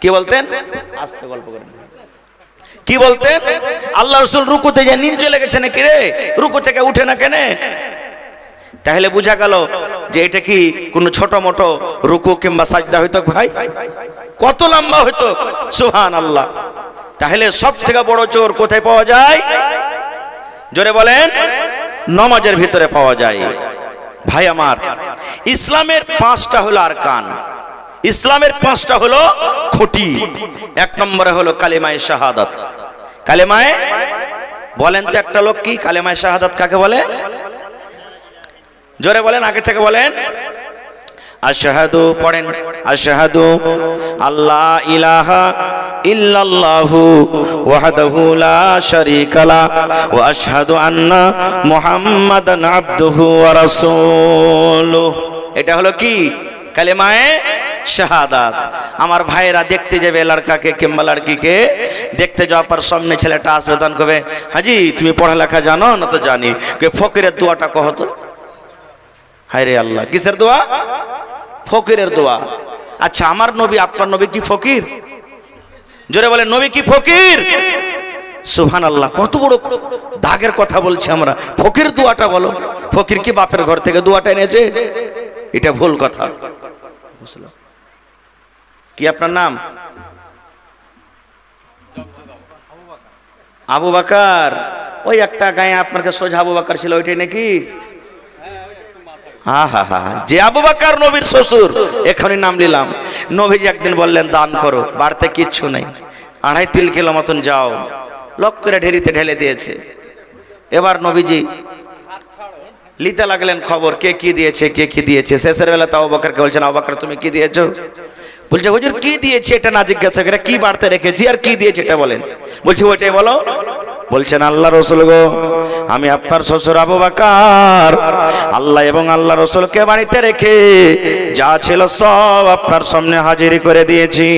কি বলতেন, আস্তে গল্প করেন, কি বলতেন আল্লাহ রাসূল রুকুতে যে নিম চলে গেছে নাকি রে, রুকু থেকে উঠে না কেন? তাহলে বোঝা গেল যে এটা কি কোনো ছোট মোটো রুকু কিংবা সাজদা হইতো ভাই, কত লম্বা হইতো, সুবহানাল্লাহ। তাহলে সব থেকে বড় চোর কোথায় পাওয়া যায়, জোরে বলেন, নামাজের ভিতরে পাওয়া যায়। ভাই আমার, ইসলামের 5টা হলো আরকান, ইসলামের 5টা হলো খুঁটি। 1 নম্বরে হলো কালেমায়ে শাহাদাত। কালেমায়ে বলেন তো একটা লোক কি কালেমায়ে শাহাদাত কাকে বলে, জোরে বলেন, আগে থেকে বলেন। আশহাদু পড়েন, আশহাদু আল্লা ইলাহা ইল্লাল্লাহু ওয়াহদাহু লা শারীকা লা ওয়া আশহাদু আন্না মুহাম্মাদান আবদুহু ওয়া রাসূলুহু। এটা হলো কি কালেমায়ে শাহাদাত। আমার ভাইয়েরা দেখতে যাবে লড়কাকে কিংবা লড়কিকে, দেখতে যাওয়ার পর সামনে ছেলেটা আসবে, তখন কবে হাজি তুমি পড়ালেখা জানো না? তো জানি। কে ফকিরের দোয়াটা কহ তো। হায় রে আল্লাহ, কিসের দোয়া? ফকিরের দোয়া। আচ্ছা আমার নবী আপনার নবী কি ফকির? জোরে বলেন, নবী কি ফকির? সুবহানাল্লাহ, কত বড় দাগের কথা বলছি আমরা। ফকির দোয়াটা বলো, ফকির কি বাপের ঘর থেকে দোয়াটা এনেছে? এটা ভুল কথা। কি আপনার নাম? আবু বকর। ওই একটা গায়ে আপনার সোজা আবু বকর ছিল, ওইটাই নাকি? হা হা হা, যে আবু বকর নবীর শ্বশুর, এখনই নাম নিলাম। নবীজি একদিন বললেন দান করো, বাড়তে কিচ্ছু নেই, 2.5-3 কিলো মতন যাও, লক করে ঢেরিতে ঢেলে দিয়েছে। এবার নবীজি লিতে লাগলেন খবর, কে কি দিয়েছে, কে কি দিয়েছে। শেষের বেলা তো আবু বকরকে বলছেন, আবু বকর তুমি কি দিয়েছো? বলছে হুজুর কি দিয়েছে এটা না জিজ্ঞাসা করে, কি বাড়তে রেখেছি আর কি দিয়েছে এটা বলেন। বলছি ওইটাই বলো। বলছেন আল্লাহ রাসূল গো, আমি আপনার শ্বশুর আবু বকর আল্লাহ এবং আল্লাহ রাসূলকে বাড়িতে রেখে যা ছিল সব আপনার সামনে হাজির করে দিয়েছি।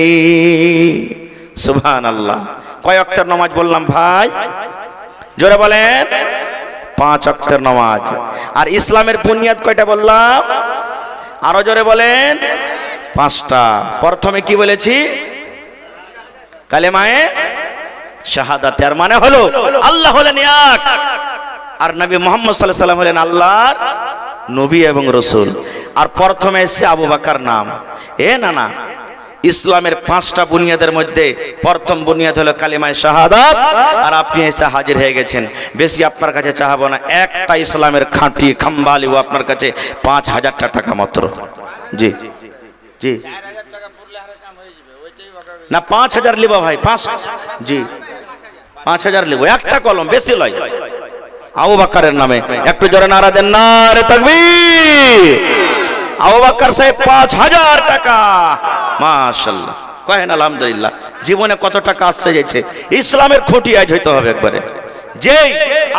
সুবহানাল্লাহ। কয় ওয়াক্তের নামাজ বললাম ভাই? জোরে বলেন, 5 ওয়াক্তের নামাজ। আর ইসলামের বুনিয়াদ কয়টা বললাম? আরো জোরে বলেন, 5টা। প্রথমে কি বলেছি? কালেমায়ে শাহাদাত। এর মানে হলো আল্লাহ হলেন এক, আর নবী মুহাম্মদ সাল্লাল্লাহু আলাইহি ওয়াসাল্লাম হলেন আল্লাহর নবী এবং রসুল। আর প্রথমে এসছে আবু বকর নাম। না, ইসলামের 5টা বুনিয়াদের মধ্যে প্রথম বুনিয়াদ হলো কালিমায়ে শাহাদাত। আর আপনি এসে হাজির হয়ে গেছেন। বেশি আপনার কাছে চাহাবো না, একটা ইসলামের খাঁটি খাম্বালি ও আপনার কাছে 5,000 টাকা মাত্র। জি জি না, 5,000 লিব ভাই, 5 জি 5,000 লিব, একটা কলম, বেশি লয়। আবু বকরের নামে একটু জোরে নারা দেন, নারে তাকবীর। আবু বকর সাহেব 5,000 টাকা, মাশাআল্লাহ, কহেন আলহামদুলিল্লাহ। জীবনে কত টাকা আসছে যাচ্ছে, ইসলামের খুঁটি আজ হইতে হবে একবারে। যেই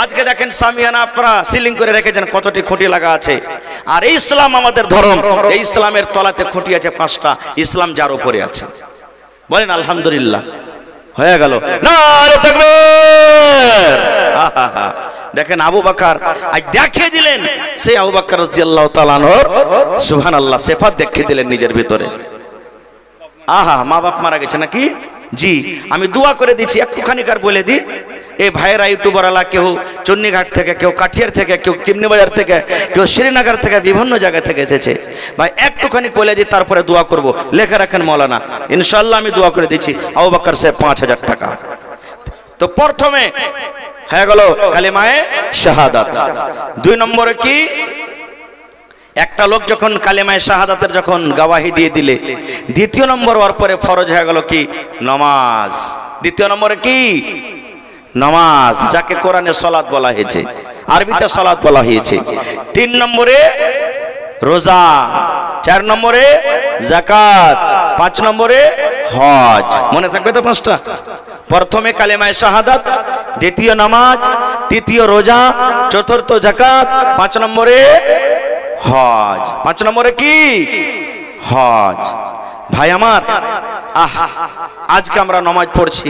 আজকে দেখেন সামিয়ানা আপনারা সিলিং করে রেখেছেন, কতটি খুঁটি লাগা আছে। আর এই ইসলাম আমাদের ধর্ম, এই ইসলামের তলাতে খুঁটি আছে 5টা। ইসলাম যার উপরে আছে, বলেন আলহামদুলিল্লাহ। হয়ে গেল, নারে তাকবীর। দেখেন আবু বকর আজ দেখিয়ে দিলেন, সেই আবু বকর রাদিয়াল্লাহু তাআলা আনহু সুবহানাল্লাহ সিফাত দেখিয়ে দিলেন নিজের ভিতরে। মা বাপ মারা গেছে নাকি? জি, আমি দোয়া করে দিচ্ছি, একটুখানি কার বলে দিই। এই ভাইয়েরা ইউটিউবাররা, কেউ চন্ডীঘাট থেকে, কেউ কাঠিয়ার থেকে, কেউ চিমনি বাজার থেকে, কেউ শ্রীনগর থেকে, বিভিন্ন জায়গা থেকে এসেছে। ভাই একটুখানি বলে দিই, তারপরে দোয়া করব। লেখা রাখেন মৌলানা, ইনশাআল্লাহ আমি দোয়া করে দিচ্ছি। আবু বকর সাহেব 5,000 টাকা। তো প্রথমে হয়ে গেল কালিমায়ে শাহাদাত। 2 নম্বরে কি, একটা লোক যখন কালিমায়ে শাহাদাতের যখন গওয়াহি দিয়ে দিলে, 2য় নম্বর ওর পরে ফরজ হয়ে গেল কি, নামাজ। 2য় নম্বরে কি, নামাজ, যাকে কোরআনে সালাত বলা হয়েছে, আরবিতে সালাত বলা হয়েছে। 3 নম্বরে রোজা, 4 নম্বরে যাকাত, 5 নম্বরে হজ। মনে থাকবে তো 5টা? প্রথমে কালিমায়ে শাহাদাত, 2য় নামাজ, 3য় রোজা, 4র্থ যাকাত, 5 নম্বরে হজ। 5 নম্বরে কি, হজ। ভাই আমার, আজকে আমরা নামাজ পড়ছি,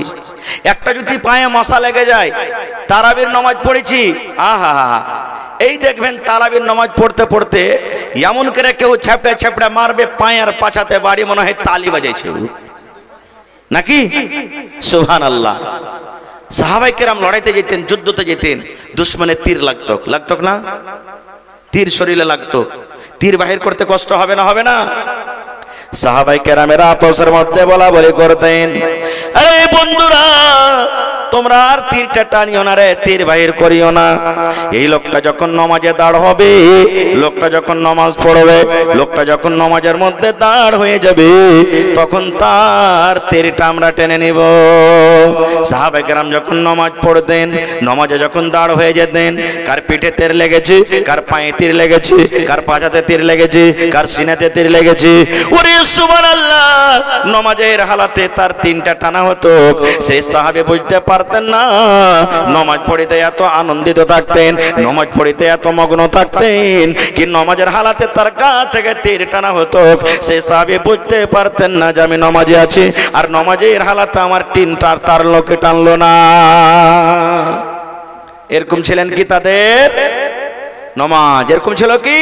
একটা যদি পায়ে মশা লেগে যায়, তারাবির নামাজ পড়েছি, এই দেখবেন তারাবির নামাজ পড়তে পড়তে এমন করে কেউ ছেপড়ে ছেপড়ে মারবে, পায়ের পাছাতে বাড়ি, মনে হয় তালি বাজাইছে নাকি? সুবহানাল্লাহ। সাহাবায়ে কেরাম লড়াইতে যেতেন, যুদ্ধতে যেতেন, দুশমনের তীর লাগতো না? তীর শরীরে লাগতো, তীর বাহির করতে কষ্ট হবে না? হবে না? সাহাবায়ে কেরামেরা আপসের মধ্যে বলা বলি করতেন, আরে বন্ধুরা, তোমরা আর তীরটা টানিও না রে, তীর বাহির করিও না। এই লোকটা যখন নামাজে দাঁড় হবে, লোকটা যখন নামাজ পড়বে, লোকটা যখন নামাজের মধ্যে দাঁড় হয়ে যাবে, তখন তার তীরটা আমরা টেনে নিব। সাহাবায়ে কেরাম যখন নামাজ পড়তেন, নামাজে যখন দাঁড় হয়ে যেতেন, কার পিঠে তীর লেগেছে, কার পায়ে তীর লেগেছে, কার পাছাতে তীর লেগেছে, কার সিনাতে তীর লেগেছে, ওরে সুবহানাল্লাহ, নামাজের হালাতে তার 3টা টানা হতো। সেই সাহাবী বুঝতে পারতেন না, নামাজ পড়িতে এত আনন্দিত থাকতেন, নামাজ পড়িতে এত মগ্ন থাকতেন, কি নামাজের হালাতে তার গা থেকে তীর টানা হতো। সেই সাহাবী বুঝতে পারতেন না যে আমি নামাজে আছি, আর নামাজের হালাতে আমার তিনটার তার লোকে টানলো না। এরকম ছিলেন কি তাদের নামাজ? এরকম ছিল কি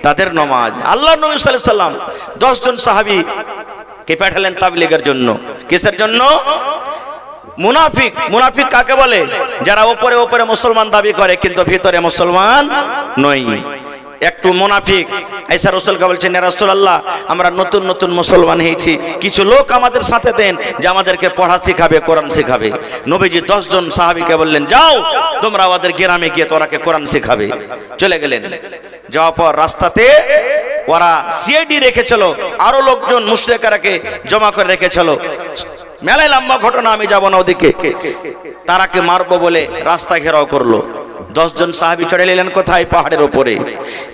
তাদের নামাজ? আল্লাহ নবী সাল্লাল্লাহু আলাইহি সাল্লাম 10 জন সাহাবী কে পাঠালেন তাবলীগের জন্য। কিসের জন্য? মুনাফিক। মুনাফিক কাকে বলে? যারা উপরে উপরে মুসলমান দাবি করে কিন্তু ভিতরে মুসলমান নয়। একটু মুনাফিক আয়েশা রাসূলকে বলছেন, ইয়া রাসূলুল্লাহ, আমরা নতুন নতুন মুসলমান হয়েছি, কিছু লোক আমাদের সাথে দেন যে আমাদেরকে পড়া শিখাবে, কোরআন শিখাবে। নবীজি 10 জন সাহাবীকে বললেন, যাও তোমরা আমাদের গ্রামে গিয়ে তোরাকে কোরআন শিখাবে। চলে গেলেন। যাওয়ার পর রাস্তাতে ওরা সিআইডি রেখেছিল, আরো লোকজন মুশরিকরাকে জমা করে রেখেছিল। মেলায় লম্বা ঘটনা, আমি যাব না ওদিকে। তারাকে মারবো বলে রাস্তা ঘেরাও করলো। 10 জন সাহাবী চড়ে এলেন কোথায়? পাহাড়ের উপরে।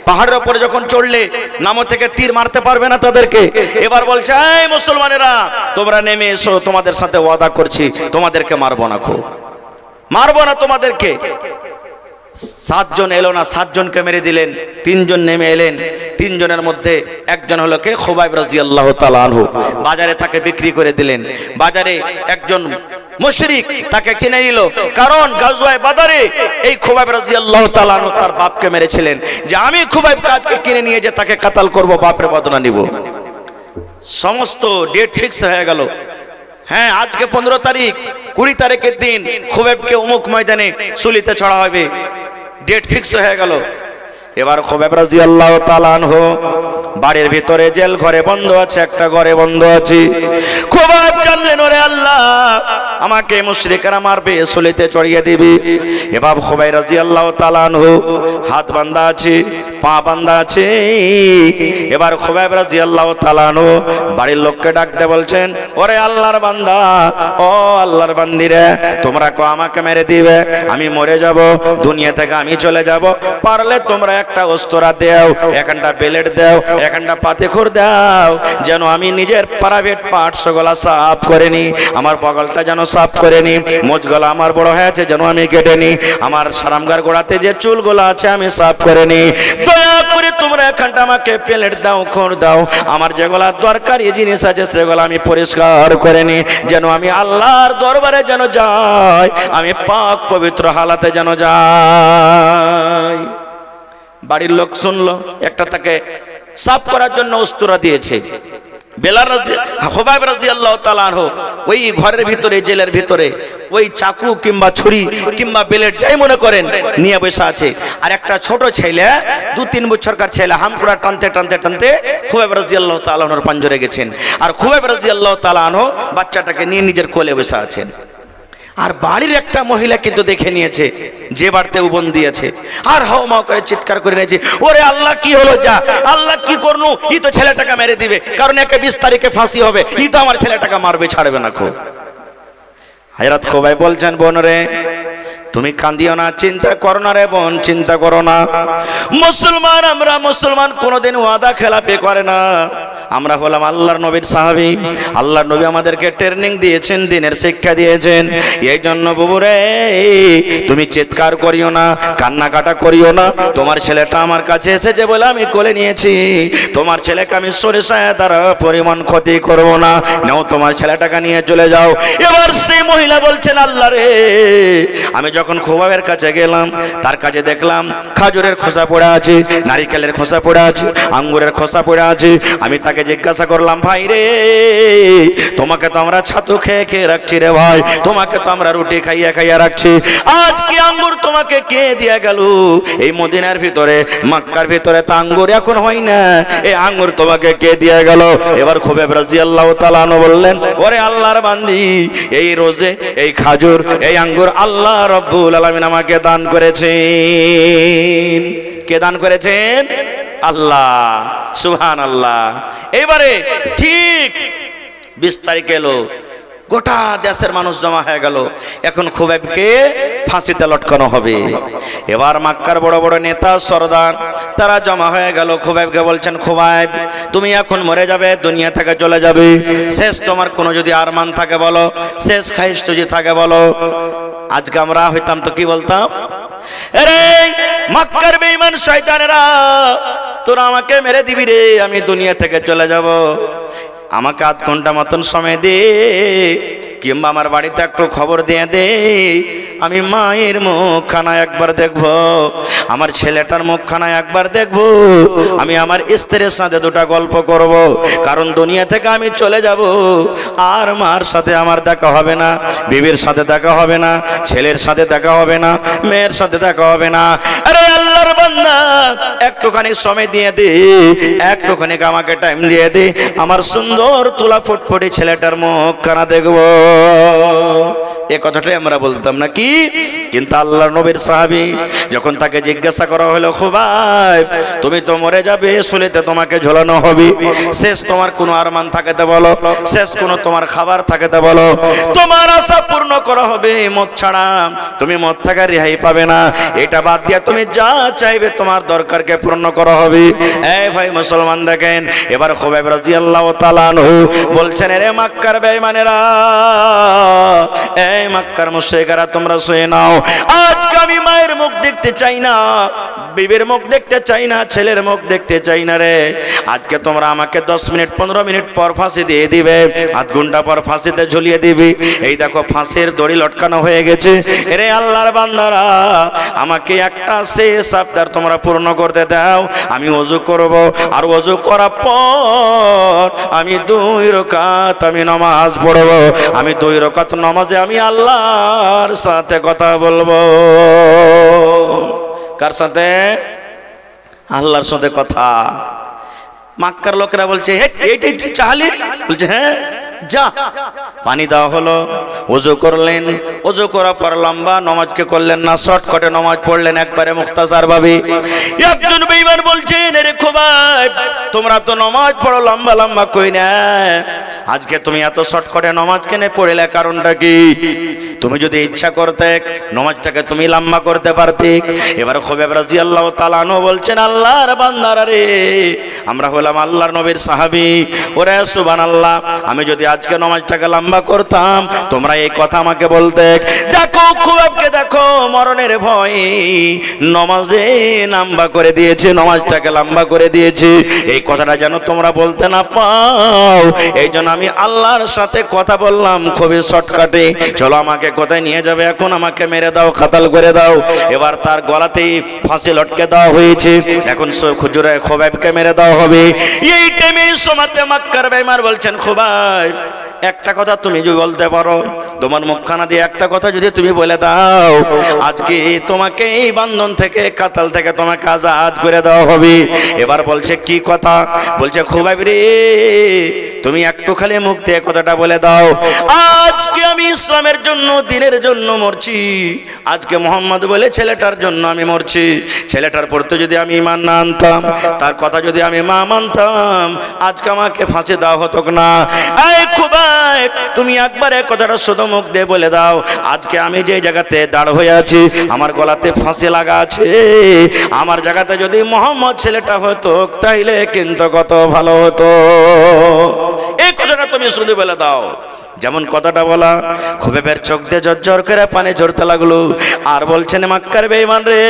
পাহাড়ের উপরে যখন চড়লে, নামো থেকে তীর মারতে পারবে না তাদেরকে। এবার বলছে, এই মুসলমানেরা, তোমরা নেমে এসো, তোমাদের সাথে ওয়াদা করছি তোমাদেরকে মারবো না, মারবো না তোমাদেরকে। 7 জন এলো না, 7 জনকে মেরে দিলেন। 3 জন নেমে এলেন। 3 জনের মধ্যে একজন হলো কে? খুবাইব রাদিয়াল্লাহু তাআলা আনহু। বাজারে তাকে বিক্রি করে দিলেন। বাজারে একজন মুশরিক তাকে কিনে নিল, কারণ গাজওয়ায়ে বাদরে এই খুবাইব রাদিয়াল্লাহু তাআলা আনহু তার বাপকে মেরেছিলেন, যে আমি খুবাইবকে আজকে কিনে নিয়ে যে তাকে কাতাল করব, বাপের বদলা নিব। সমস্ত ডেট ফিক্স হয়ে গেল। হ্যাঁ, আজকে 15 তারিখ, 20 তারিখের দিন খুবাইবকে অমুক ময়দানে সুলিতে চড়া হবে। ডেট ফিক্স হয়ে গেল। এবার খুবাইব রাদিয়াল্লাহু তাআলা আনহু বাড়ির ভিতরে জেল ঘরে বন্ধ আছে, একটা ঘরে বন্ধ আছে। খুবাইব জানলেন ওরে আল্লাহ আমাকে মুশরিকরা মারবে, সুলিতে চড়িয়ে দিবে। এবার খুবাইব রাদিয়াল্লাহু তাআলা আনহু হাত বাঁধা আছে, পা বাঁধা আছে। এবার খুবাইব রাদিয়াল্লাহু তাআলা আনহু বাড়ির লোককে ডাকতে বলছেন, ওরে আল্লাহর বান্দা, ও আল্লাহর বান্দিরে, তোমরা কো আমাকে মেরে দিবে, আমি মরে যাব, দুনিয়া থেকে আমি চলে যাব, পারলে তোমরা একটা অস্ত্র দাও, একটা বেলেট দাও, একটা পাতিখুর দাও, যেন আমি নিজের প্রাইভেট পার্টস গুলা সাফ করে নি, আমার বগলটা যেন সাফ করে নি, মোজগুলা আমার বড় হয়েছে যেন আমি কেটে নি, আমার সারামগার গোড়াতে যে চুলগুলো আছে আমি সাফ করে নি, দয়া করে তোমরা এখানটা আমাকে প্লেট দাও, খুর দাও, আমার যেগুলা দরকারি জিনিস আছে সেগুলো আমি পরিষ্কার করে নি, যেন আমি আল্লাহর দরবারে যেন যাই, আমি পাক পবিত্র হালাতে যেন যাই। বাড়ির লোক শুনলো, একটা তাকে সাফ করার জন্য অস্ত্র দিয়েছে। বেলাল খুবাইব রাদিয়াল্লাহু তাআলা আনহু ওই ঘরের ভিতরে, জেলের ভিতরে ওই চাকু কিংবা ছুরি কিংবা বেলেট যাই মনে করেন নিয়ে বসে আছে। আর একটা ছোট ছেলে, 2-3 বছরকার ছেলে, হামকুড়া টানতে টানতে টানতে খুবাইব রাদিয়াল্লাহু তাআলা আনহুর পাঞ্জরে গেছেন। আর খুবাইব রাদিয়াল্লাহু তাআলা আনহু বাচ্চাটাকে নিয়ে নিজের কোলে বসে আছেন। আর বাড়ির একটা মহিলা কিন্তু দেখে নিয়েছে যে বাড়িতে ও বন্দী আছে, আর হাওমাও করে চিৎকার করে নিয়েছে, ওরে আল্লাহ কি হলো, যা আল্লাহ কি করনু, ই তো ছেলেটাকে মেরে দিবে, কারণ একে 20 তারিখে ফাঁসি হবে, ই তো আমার ছেলেটাকে মারবে, ছাড়বে না। খুব হযরত খুবাইব বলছেন, বোন রে তুমি কাঁদিও না, চিন্তা করো না রে বোন, চিন্তা করো না। মুসলমান, আমরা মুসলমান কোনোদিন ওয়াদা খেলাপি করে না, আমরা হলাম আল্লাহর নবীর সাহাবী। আল্লাহর নবী আমাদেরকে ট্রেনিং দিয়েছেন, দিনের শিক্ষা দিয়েছেন। এই জন্য বাবু রে তুমি চিৎকার করিও না, কান্নাকাটা করিও না। তোমার ছেলেটা আমার কাছে এসেছে বলে আমি কোলে নিয়েছি, তোমার ছেলেকে আমি সরিষায় দ্বারা পরিমাণ ক্ষতি করব না, নাও তোমার ছেলেটাকে নিয়ে চলে যাও। এবার সেই মহিলা বলছেন, আল্লাহ রে আমি যখন খুবাইবের কাছে গেলাম, তার কাছে দেখলাম খাজুরের খোসা পড়ে আছে, নারিকেলের খোসা পড়ে আছে, আঙ্গুরের খোসা পড়ে আছে। আমি তাকে জিজ্ঞাসা করলাম, ভাই রে তোমাকে তো আমরা ছাতু খেয়ে খেয়ে রাখছি রে ভাই, তোমাকে তো আমরা রুটি খাইয়া খাইয়া রাখছি, আজকে আঙ্গুর তোমাকে কে দিয়ে গেল? এই মদিনার ভিতরে, মক্কার ভিতরে তো আঙ্গুর এখন হয় না, এই আঙ্গুর তোমাকে কে দিয়ে গেল? এবার খুবাইব রাদিয়াল্লাহু তাআলা আনহু বললেন, ওরে আল্লাহর বান্দি, এই রোজে, এই খাজুর, এই আঙ্গুর আল্লাহ রব্বুল আলামিন আমাকে দান করেছেন। কে দান করেছেন? আল্লাহ, সুবহানাল্লাহ। এবারে ঠিক 20 তারিখ এলো, গোটা দেশের মানুষ জমা হয়ে গেল, এখন খুবাইবকে ফাঁসিতে লটকানো হবে। এবার মক্কার বড় বড় নেতা সরদার তারা জমা হয়ে গেল, খুবাইবকে বলছেন, খুবাইব তুমি এখন মরে যাবে, দুনিয়া থেকে চলে যাবে, শেষ তোমার কোনো যদি আরমান থাকে বলো, শেষ খাইশ যদি থাকে বলো। আজকে আমরা হইতাম তো কি বলতাম, আরে মক্কার বেঈমান শয়তানেরা তোরা আমাকে মেরে দিবি রে, আমি দুনিয়া থেকে চলে যাব, আমাকে আধ ঘন্টা মতন সময় দে, কিংবা আমার বাড়িতে একটু খবর দিয়ে দে, আমি মায়ের মুখখানা একবার দেখবো, আমার ছেলেটার মুখখানা একবার দেখবো, আমি আমার স্ত্রীর সাথে দুটা গল্প করব, কারণ দুনিয়া থেকে আমি চলে যাব, আর মার সাথে আমার দেখা হবে না, বিবির সাথে দেখা হবে না, ছেলের সাথে দেখা হবে না, মেয়ের সাথে দেখা হবে না। আরে আল্লাহর বান্দা একটুখানি সময় দিয়ে দে, একটুখানি আমাকে টাইম দিয়ে দে, আমার সুন্দর তুলা ফুটফুটি ছেলেটার মুখখানা দেখবো। এ কথাটাই আমরা বলতাম নাকি? কিন্তু আল্লাহর নবীর সাহাবী যখন তাকে জিজ্ঞাসা করা হলো, খুবাইব তুমি তো মরে যাবে, সুলিতে তোমাকে ঝোলানো হবে, শেষ তোমার কোনো আরমান থাকেতে বলো, শেষ কোনো তোমার খাবার থাকেতে বলো, তোমার আশা পূর্ণ করা হবে মত ছাড়া, তুমি মত থেকে রেহাই পাবে না, এটা বাদ দিয়ে তুমি যা চাইবে তোমার দরকারকে পূর্ণ করা হবে। এই ভাই মুসলমান দেখেন, এবার খুবাইব রাদিয়াল্লাহু তাআলা আনহু বলছেন, রে মক্কার বেঈমানেরা, এই মক্কার মুশরিকরা তোমরা শুনে নাও, আজকে আমি মায়ের মুখ দেখতে চাই না, বিবির মুখ দেখতে চাই না, ছেলের মুখ দেখতে চাই না রে, আজকে তোমরা আমাকে 10 মিনিট 15 মিনিট পর ফাঁসি দিয়ে দিবে, আধ ঘন্টা পর ফাঁসিতে ঝুলিয়ে দিবি। এই দেখো ফাঁসির দড়ি লটকানো হয়ে গেছে। রে আল্লাহর বান্দারা, আমাকে একটা শেষ আবদার তোমরা পূর্ণ করতে দাও, আমি ওযু করব, আর ওযু করার পর আমি 2 রাকাত আমি নামাজ পড়ব, আমি 2 রাকাত নামাজে আমি আল্লাহর সাথে কথা বলবো। কার সাথে? আল্লাহর সাথে কথা। মক্কার লোকেরা বলছে এইটাই তুই চাহলি? বলছে হ্যাঁ, যা। পানি দেওয়া হলো, ওযু করলেন, ওযু করার পর লম্বা নামাজকে করলেন না, শর্টকাটে নামাজ পড়লেন একবারে মুখতাসার ভাবে। একজন বেঈমান বলছেন, আরে খোবাইব, তোমরা তো নামাজ পড়ো লম্বা লম্বা কই না, আজকে তুমি এত শর্টকাটে নামাজ কেনে পড়লে, কারণটা কি? তুমি যদি ইচ্ছা করতে নামাজটাকে তুমি লম্বা করতে পারতে। এবার খোবাইব রাদিয়াল্লাহু তাআলা আনহু বলছেন, আল্লাহর বান্দারা রে, আমরা হলাম আল্লাহর নবীর সাহাবী, ওরে সুবহানাল্লাহ, আমি যদি আজকে নামাজটাকে লম্বা করতাম তোমরা এই কথা আমাকে বলতে। দেখো খোবাইবকে দেখো, মরণের ভয়ে নামাজে লম্বা করে দিয়েছে, নামাজটাকে লম্বা করে দিয়েছে, এই কথাটা যেন তোমরা বলতে না পাও, এই জন্য আমি আল্লাহর সাথে কথা বললাম খুবই শর্টকাটে। চলো আমাকে কোথায় নিয়ে যাবে, এখন আমাকে মেরে দাও, কাতাল করে দাও। এবার তার গলাতেই ফাঁসি লটকে দেওয়া হয়েছে, এখন খুজুরে খোবাইবকে মেরে দেওয়া হবে। এই টাইমে সময়তে মক্কার বেঈমান বলছেন, খোবাইব একটা কথা তুমি যদি বলতে পারো, তোমার মুখখানা দিয়ে একটা কথা যদি তুমি বলে দাও, আজকে তোমাকে এই বন্ধন থেকে, কাতাল থেকে তোমাকে আজাদ করে দেওয়া হবে। এবার বলছে কি কথা? বলছে খোবাইব রে, তুমি একটু খালি মুখ দিয়ে কথাটা বলে দাও, আজকে আমি ইসলামের জন্য, দ্বীনের জন্য মরছি, আজকে মোহাম্মদ বলে ছেলেটার জন্য আমি মরছি, ছেলেটার পড়তে যদি আমি ঈমান না আনতাম, তার কথা যদি আমি মা মানতাম, আজকে আমাকে ফাঁসি দেওয়া হতো না। এই খোবাইব, তুমি একবারে কথাটা শুধু মুখ দিয়ে বলে দাও, আজকে আমি যে জায়গাতে দাঁড় হয়ে আছি, আমার গলাতে ফাঁসি লাগা আছে, আমার জায়গাতে যদি মোহাম্মদ ছেলেটা হতো তাইলে কিন্তু কত ভালো হতো। এই কথাটা তুমি শুধু বলে দাও। যেমন কথাটা বলা, খোবাইবের চোখ দিয়ে ঝরঝর করে পানি ঝরতে লাগলো। আর বলছেন, মক্কার বেঈমান রে,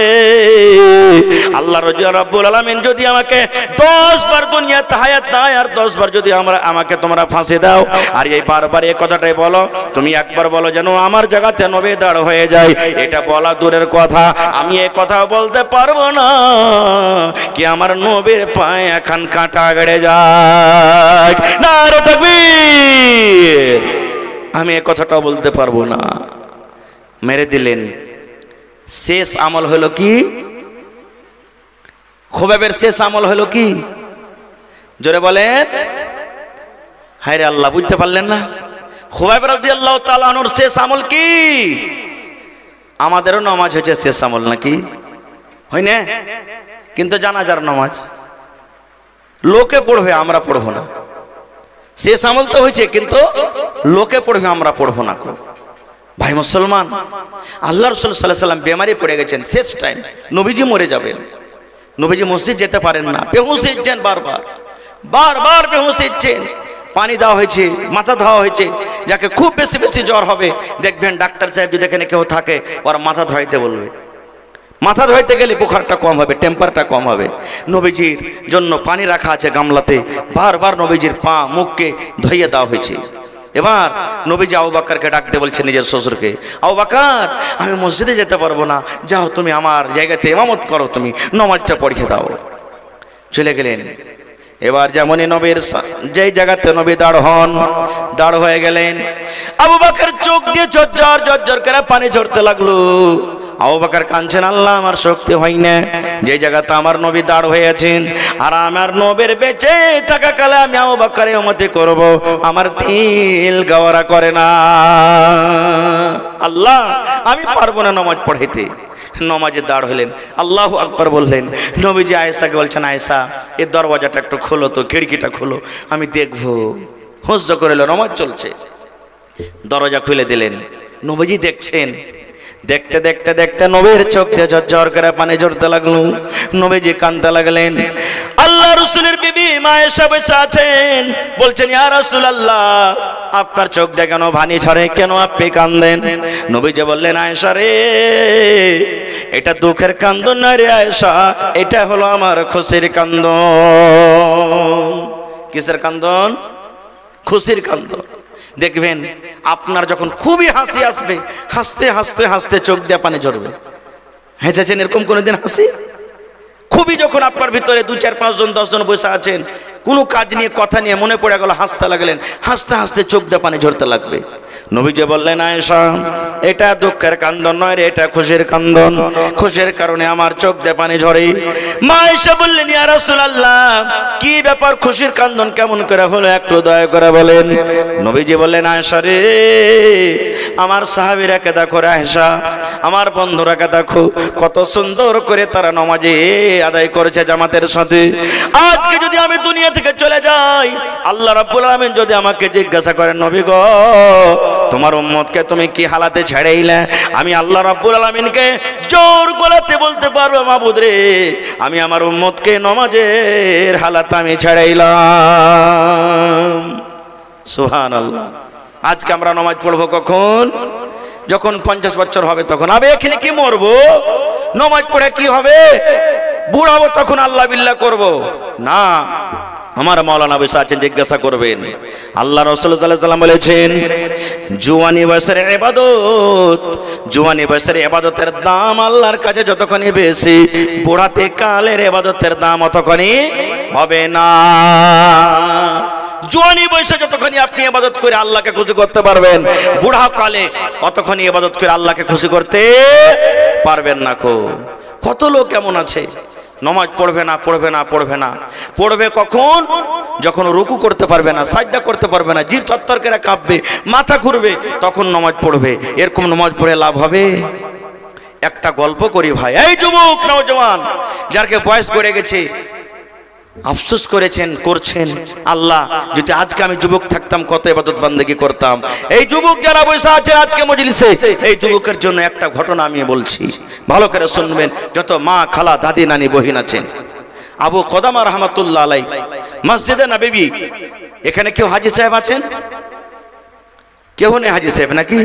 আল্লাহ রাব্বুল আলামিন যদি আমাকে 10 বার দুনিয়াতে হায়াত দেয়, আর 10 বার যদি আমাকে তোমরা ফাঁসি দাও, আর এই বারবার এই কথাটাই বলো, তুমি একবার বলো যেন আমার জায়গাতে নবী দাঁড় হয়ে যায়, এটা বলা দূরের কথা, আমি এই কথা বলতে পারবো না কি আমার নবীর পায়ে এখন কাঁটা গড়ে যায়। নারে তাকবীর! আমি এই কথাটা বলতে পারবো না। মেরে দিলেন। শেষ আমল হলো কি? খোবাইবের শেষ আমল হলো কি? জোরে বলেন। হায় রে আল্লাহ, বুঝতে পারলেন না? খোবাইব রাদিয়াল্লাহু তাআলা আনহুর শেষ আমল কি? আমাদেরও নামাজ হচ্ছে শেষ আমল নাকি? হয় না? কিন্তু জানাজার নামাজ লোকে পড়বে, আমরা পড়বো না। শেষ আমল তো হয়েছে, কিন্তু লোকে পড়বে, আমরা পড়বো না। ভাই মুসলমান, আল্লাহ রাসূল সাল্লাল্লাহু আলাইহি ওয়াসাল্লাম বেমারি পড়ে গেছেন, শেষ টাইম, নবীজি মরে যাবেন, নবীজি মসজিদ যেতে পারেন না, বেহুশ হচ্ছেন, বারবার বেহুশ হচ্ছেন, পানি দেওয়া হয়েছে, মাথা ধোয়া হয়েছে, যাকে খুব বেশি বেশি জ্বর হবে দেখবেন ডাক্তার সাহেব যদি এখানে কেউ থাকে ওর মাথা ধোয়াইতে বলবে, মাথা ধোয়াইতে গেলে বুখারটা কম হবে, টেম্পারটা কম হবে। নবীজির জন্য পানি রাখা আছে গামলাতে, বারবার নবীজির পা মুখকে ধুইয়ে দেওয়া হয়েছে। এবার নবীজি আবু বকরকে ডাকতে বলছে, নিজের শ্বশুরকে, আবু বকর আমি মসজিদে যেতে পারবো না, যাও তুমি আমার জায়গাতে ইমামত করো, তুমি নামাজটা পড়িয়ে দাও। চলে গেলেন। এবার যেমনই নবীর যেই জায়গাতে নবী দাঁড় হয়ে গেলেন, আবু বকর চোখ দিয়ে ঝরঝর করে পানি ঝরতে লাগলো। আবু বকর কাঁদছেন, আল্লাহ আমার শক্তি হয় না, যে জায়গাতে আমার নবী দাঁড় হয়ে আছেন, আর আমার নবীর বেঁচে থাকা কালে আমি আবু বকরের উম্মতি করব, আমার দিল গাওয়ারা করে না, আল্লাহ আমি পারবো না নামাজ পড়াইতে। নামাজে দাঁড় হলেন, আল্লাহু আকবার বললেন। নবীজি আয়েশাকে বলছেন, আয়েশা এই দরওয়াজাটা একটু খোলো তো, খিড়কিটা খোলো, আমি দেখবো। হুজ্জ করে এলো, নামাজ চলছে, দরজা খুলে দিলেন। নবীজি দেখছেন, দেখতে দেখতে দেখতে নবীর চোখ দিয়ে ঝরঝর করে পানি ঝরতে লাগলো। নবীজি কাঁদতে লাগলেন। আল্লাহ রাসূলের বিবি মা আয়েশা বসে আছেন, বলছেন, ইয়া রাসূলুল্লাহ আপনার চোখ দিয়ে কেন পানি ঝরে, কেন আপনি কাঁদেন? নবীজি বললেন, আয়েশা রে, এটা দুঃখের কান্দন না রে আয়েশা, এটা হলো আমার খুশির কান্দন। কিসের কান্দন? খুশির কান্দন। দেখবেন আপনার যখন খুবই হাসি আসবে, হাসতে হাসতে হাসতে চোখ দিয়ে পানি ঝরবে। হেসেছেন এরকম কোনোদিন হাসি? খুবই যখন আপনার ভিতরে 2, 4, 5 জন 10 জন বসে আছেন, কোনো কাজ নিয়ে কথা নিয়ে মনে পড়ে গেল, হাসতে লাগলেন, হাসতে হাসতে চোখ দিয়ে পানি ঝরতে লাগবে। নবীজি বললেন, আয়েশা এটা দুঃখের কান্দন নয় রে, এটা খুশির কান্দন, খুশির কারণে আমার চোখ দিয়ে পানি ঝরে। মা আয়েশা বললেন, ইয়া রাসূলুল্লাহ কি ব্যাপার, খুশির কান্দন কেমন করে হলো, একটু দয়া করে বলেন। নবীজি বললেন, আয়েশা রে, আমার সাহাবীরাকে দেখো রে আয়েশা, আমার বন্ধুরাকে দেখো কত সুন্দর করে তারা নামাজে আদায় করেছে জামাতের সাথে। আজকে যদি আমি দুনিয়া থেকে চলে যাই, আল্লাহ রাব্বুল আলামিন যদি আমাকে জিজ্ঞাসা করেন, নবী গো তোমার উম্মতকে তুমি কি হালাতে ছেড়েইলে, আমি আল্লাহ রাব্বুল আলামিনকে জোর গলাতে বলতে পারবো, মাবুদ রে আমি আমার উম্মতকে নামাজের হালাত আমি ছেড়েইলাম। সুবহানাল্লাহ। আজকে আমরা নামাজ পড়বো কখন? যখন 50 বছর হবে তখন। আবে এখানে কি মরবো? নামাজ পড়ে কি হবে? বুড়াবো তখন আল্লাহ বিল্লাহ করব না। আমার মাওলানা বসে আছেন, জিজ্ঞাসা করবেন। আল্লাহ রাসূল সাল্লাল্লাহু আলাইহি ওয়াসাল্লাম বলেছেন, জুয়ানি বয়সের ইবাদত, জুয়ানি বয়সের ইবাদতের দাম আল্লাহর কাছে যতখানি বেশি, বুড়াতে কালের ইবাদতের দাম অতখানি হবে না। জোয়ানি বয়সে যতখানি আপনি ইবাদত করে আল্লাহকে খুশি করতে পারবেন, বুড়া কালে অতখানি ইবাদত করে আল্লাহকে খুশি করতে পারবেন না। কত লোক কেমন আছে, নামাজ পড়বে না পড়বে না পড়বে না, পড়বে কখন? যখন রুকু করতে পারবে না, সাজদা করতে পারবে না, জি চত্বর করে কাঁপবে, মাথা ঘুরবে, তখন নামাজ পড়বে। এরকম নামাজ পড়ে লাভ হবে? একটা গল্প করি ভাই। এই যুবক নওজওয়ান যারকে বয়স করে গেছে, আফসোস করেছেন, করছেন, আল্লাহ যদি আজকে আমি যুবক থাকতাম কত ইবাদত বান্দেগি করতাম। এই যুবক যারা বসে আছে আজকে মজলিসে, এই যুবকের জন্য একটা ঘটনা আমি বলছি, ভালো করে শুনবেন। যত মা, খালা, দাদি, নানি, বহিন আছেন, আবু কদামা রাহমাতুল্লাহ আলাই মসজিদে নববী, এখানে কেউ হাজী সাহেব আছেন? কেউ নেই হাজী সাহেব নাকি?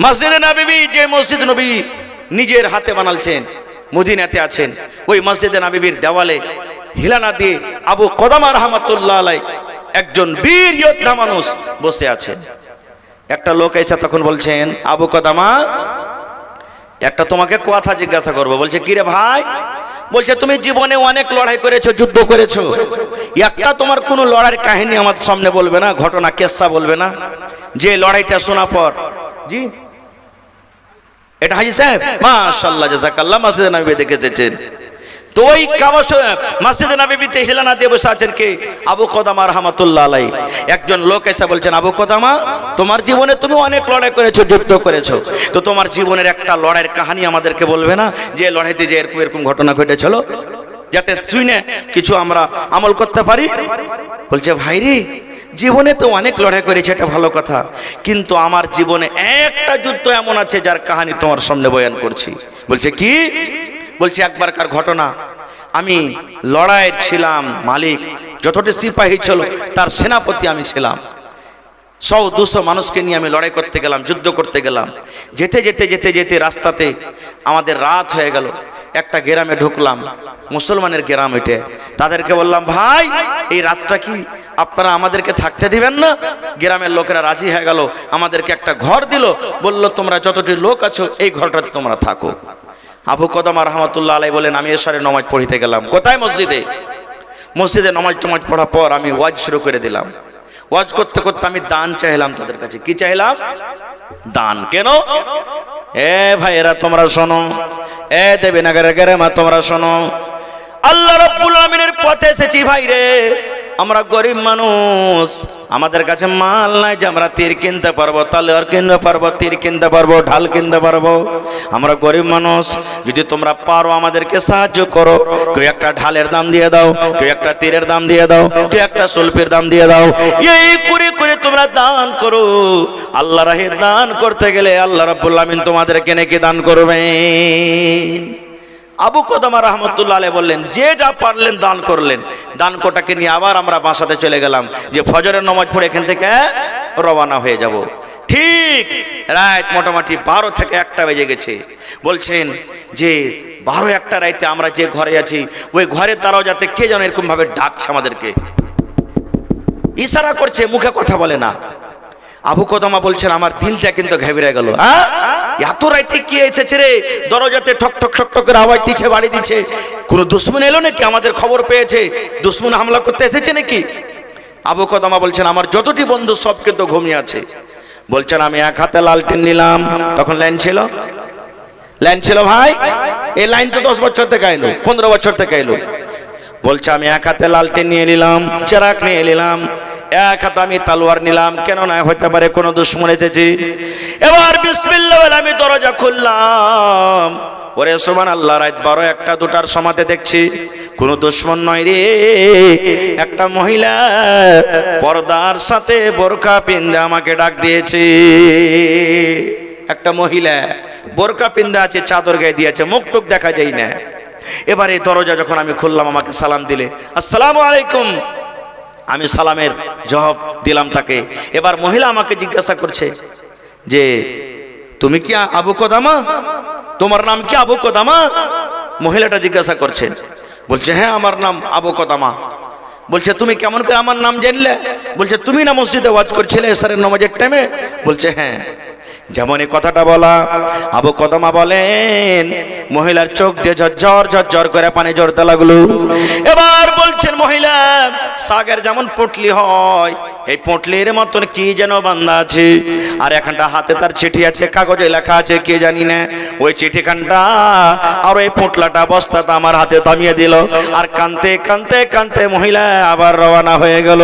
মসজিদে নববী, যে মসজিদ নবী নিজের হাতে বানালছেন, মদিনাতে আছেন, ওই মসজিদে নববীর দেওয়ালে হিলানা দিয়ে আবু কদামা রাহমাতুল্লাহ আলাই একজন বীর যোদ্ধা মানুষ বসে আছেন। একটা লোক এসে তখন বলছেন, আবু কদামা একটা তোমাকে কথা জিজ্ঞাসা করবো। বলছে, কি রে ভাই? বলছে, তুমি জীবনে অনেক লড়াই করেছো, যুদ্ধ করেছো, একটা তোমার কোনো লড়াইয়ের কাহিনী আমার সামনে বলবে না, ঘটনা কেসা বলবে না, যে লড়াইটা শোনা পর। জি এটা হাজী সাহেব, মাশাআল্লাহ জাযাকাল্লাহ, মসজিদে নববী দেখে এসেছেন। তো ওই কাবা মসজিদে নববীতে হিলানা দিয়ে বসে আছেন কে? আবু কদামা রাহমাতুল্লাহ আলাই। একজন লোক এসে বলছেন, আবু কদামা তোমার জীবনে তুমি অনেক লড়াই করেছো, যুদ্ধ করেছো, তো তোমার জীবনের একটা লড়াইয়ের কাহিনী আমাদেরকে বলবে না, যে লড়াইতে যে এরকম এরকম ঘটনা ঘটেছিল, যাতে শুনে কিছু আমরা আমল করতে পারি। বলছে, ভাই রে জীবনে তো অনেক লড়াই করেছে, এটা ভালো কথা, কিন্তু আমার জীবনে একটা যুদ্ধ এমন আছে যার কাহিনী তোমার সামনে বয়ান করছি। বলছে, কি? বলছে, একবারকার ঘটনা, আমি লড়াইয়ের ছিলাম মালিক, যতটি সিপাহী ছিল তার সেনাপতি আমি ছিলাম। 100-200 মানুষকে নিয়ে আমি লড়াই করতে গেলাম, যুদ্ধ করতে গেলাম। যেতে যেতে যেতে যেতে রাস্তাতে আমাদের রাত হয়ে গেল। একটা গ্রামে ঢুকলাম, মুসলমানের গ্রাম এটা। তাদেরকে বললাম, ভাই এই রাতটা কি আপনারা আমাদেরকে থাকতে দিবেন না? গ্রামের লোকেরা রাজি হয়ে গেল, আমাদেরকে একটা ঘর দিল, বলল তোমরা যতটি লোক আছো এই ঘরটাতে তোমরা থাকো। আবু কদামা রাহমাতুল্লাহ আলাই বলেন, আমি এশারে নামাজ পড়িতে গেলাম। কোথায়? মসজিদে। মসজিদে নামাজ পড়ার পর আমি ওয়াজ শুরু করে দিলাম। ওয়াজ করতে করতে আমি দান চাইলাম তাদের কাছে। কি চাইলাম? দান। কেন? এ ভাইয়েরা তোমরা শোনো, এ দেবীনগরের গ্রামে তোমরা শোনো, আল্লাহ রাব্বুল আলামিনের পথে এসেছি ভাই রে। আমরা গরিব মানুষ, আমাদের কাছে মাল নাই যে আমরা তীর কিনতে পারবো, তলোয়ার কিনতে পারবো, তীর কিনতে পারবো, ঢাল কিনতে পারবো। আমরা গরিব মানুষ, যদি তোমরা পারো আমাদেরকে সাহায্য করো। কেউ একটা ঢালের দাম দিয়ে দাও, কেউ একটা তীরের দাম দিয়ে দাও, কেউ একটা সুলফির দাম দিয়ে দাও। এই করে করে তোমরা দান করো। আল্লাহ রাহে দান করতে গেলে আল্লাহ রাব্বুল আমিন তোমাদেরকে নাকি দান করবেন। আবু কদামা রাহমাতুল্লাহ আলাইহি বললেন, যে যা পারলেন দান করলেন। দান কোটাকে নিয়ে আবার আমরা বাসাতে চলে গেলাম, যে ফজরের নামাজ পড়ে এখান থেকে রওনা হয়ে যাব। ঠিক রাত মোটামুটি 12 থেকে 1টা বেজে গেছে। বলছেন যে 12-1টা রাতে আমরা যে ঘরে আছি, ওই ঘরের দ্বারাও যাতে কে যেন এরকম ভাবে ডাকছে, আমাদেরকে ইশারা করছে, মুখে কথা বলে না। আবু কদামা বলছেন, আমার দিলটা কিন্তু ঘেবড়ে গেল। এত রাইতে কি এসেছে রে? দরজাতে ঠক ঠক ঠক ঠক করে আওয়াজ দিচ্ছে, বাড়ি দিচ্ছে। কোনো দুশমন এলো নাকি? আমাদের খবর পেয়েছে, দুশমন হামলা করতে এসেছে নাকি? আবু কদামা বলছেন, আমার যতটি বন্ধু সব কিন্তু ঘুমিয়ে আছে। বলছেন আমি এক হাতে লালটেন নিলাম, তখন লাইন ছিল ভাই, এই লাইন তো 10 বছর থেকে এলো, 15 বছর থেকে এলো। বলছে আমি এক হাতে লালটেন নিয়ে নিলাম, চেরাক নিয়ে নিলাম, এক হাতে আমি তলোয়ার নিলাম, কেন না হতে পারে কোনো দুশমন এসেছে। এবার বিসমিল্লাহ বলে আমি দরজা খুললাম। ওরে সুবহানাল্লাহ, রাত 12, 1টা 2টার সময়তে দেখছি কোনো দুশমন নয় রে, একটা মহিলা পর্দার সাথে বোরকা পিন্দে আমাকে ডাক দিয়েছে। একটা মহিলা বোরকা পিন্দে আছে, চাদর গায়ে দিয়েছে, মুখ টুক দেখা যায় না। এবারে দরজা যখন আমি খুললাম, আমাকে সালাম দিলে, আসসালামু আলাইকুম। আমি সালামের জবাব দিলাম তাকে। এবার মহিলা আমাকে জিজ্ঞাসা করছে যে তুমি কি আবু কদামা, তোমার নাম কি আবু কদামা? মহিলাটা জিজ্ঞাসা করছেন। বলছে হ্যাঁ আমার নাম আবু কদামা। বলছে তুমি কেমন করে আমার নাম জানলে? বলছে তুমি না মসজিদে ওয়াজ করছিলে এশারের নামাজের টাইমে? বলছে হ্যাঁ। যেমন এই কথাটা বলা, আবু কদামা বলেন মহিলার চোখ দিয়ে ঝরঝর করে পানি ঝরতে লাগলো। এবার বলছেন মহিলা, সাগের যেমন পটলি হয়, এই পটলির মতন কি যেন বান্ধা আছে, আর এখানটা হাতে তার চিঠি আছে, কাগজে লেখা আছে কে জানি না। ওই চিঠিখানটা আর ওই পোটলাটা বস্তাটা আমার হাতে থামিয়ে দিল, আর কানতে কানতে কানতে মহিলা আবার রওনা হয়ে গেল।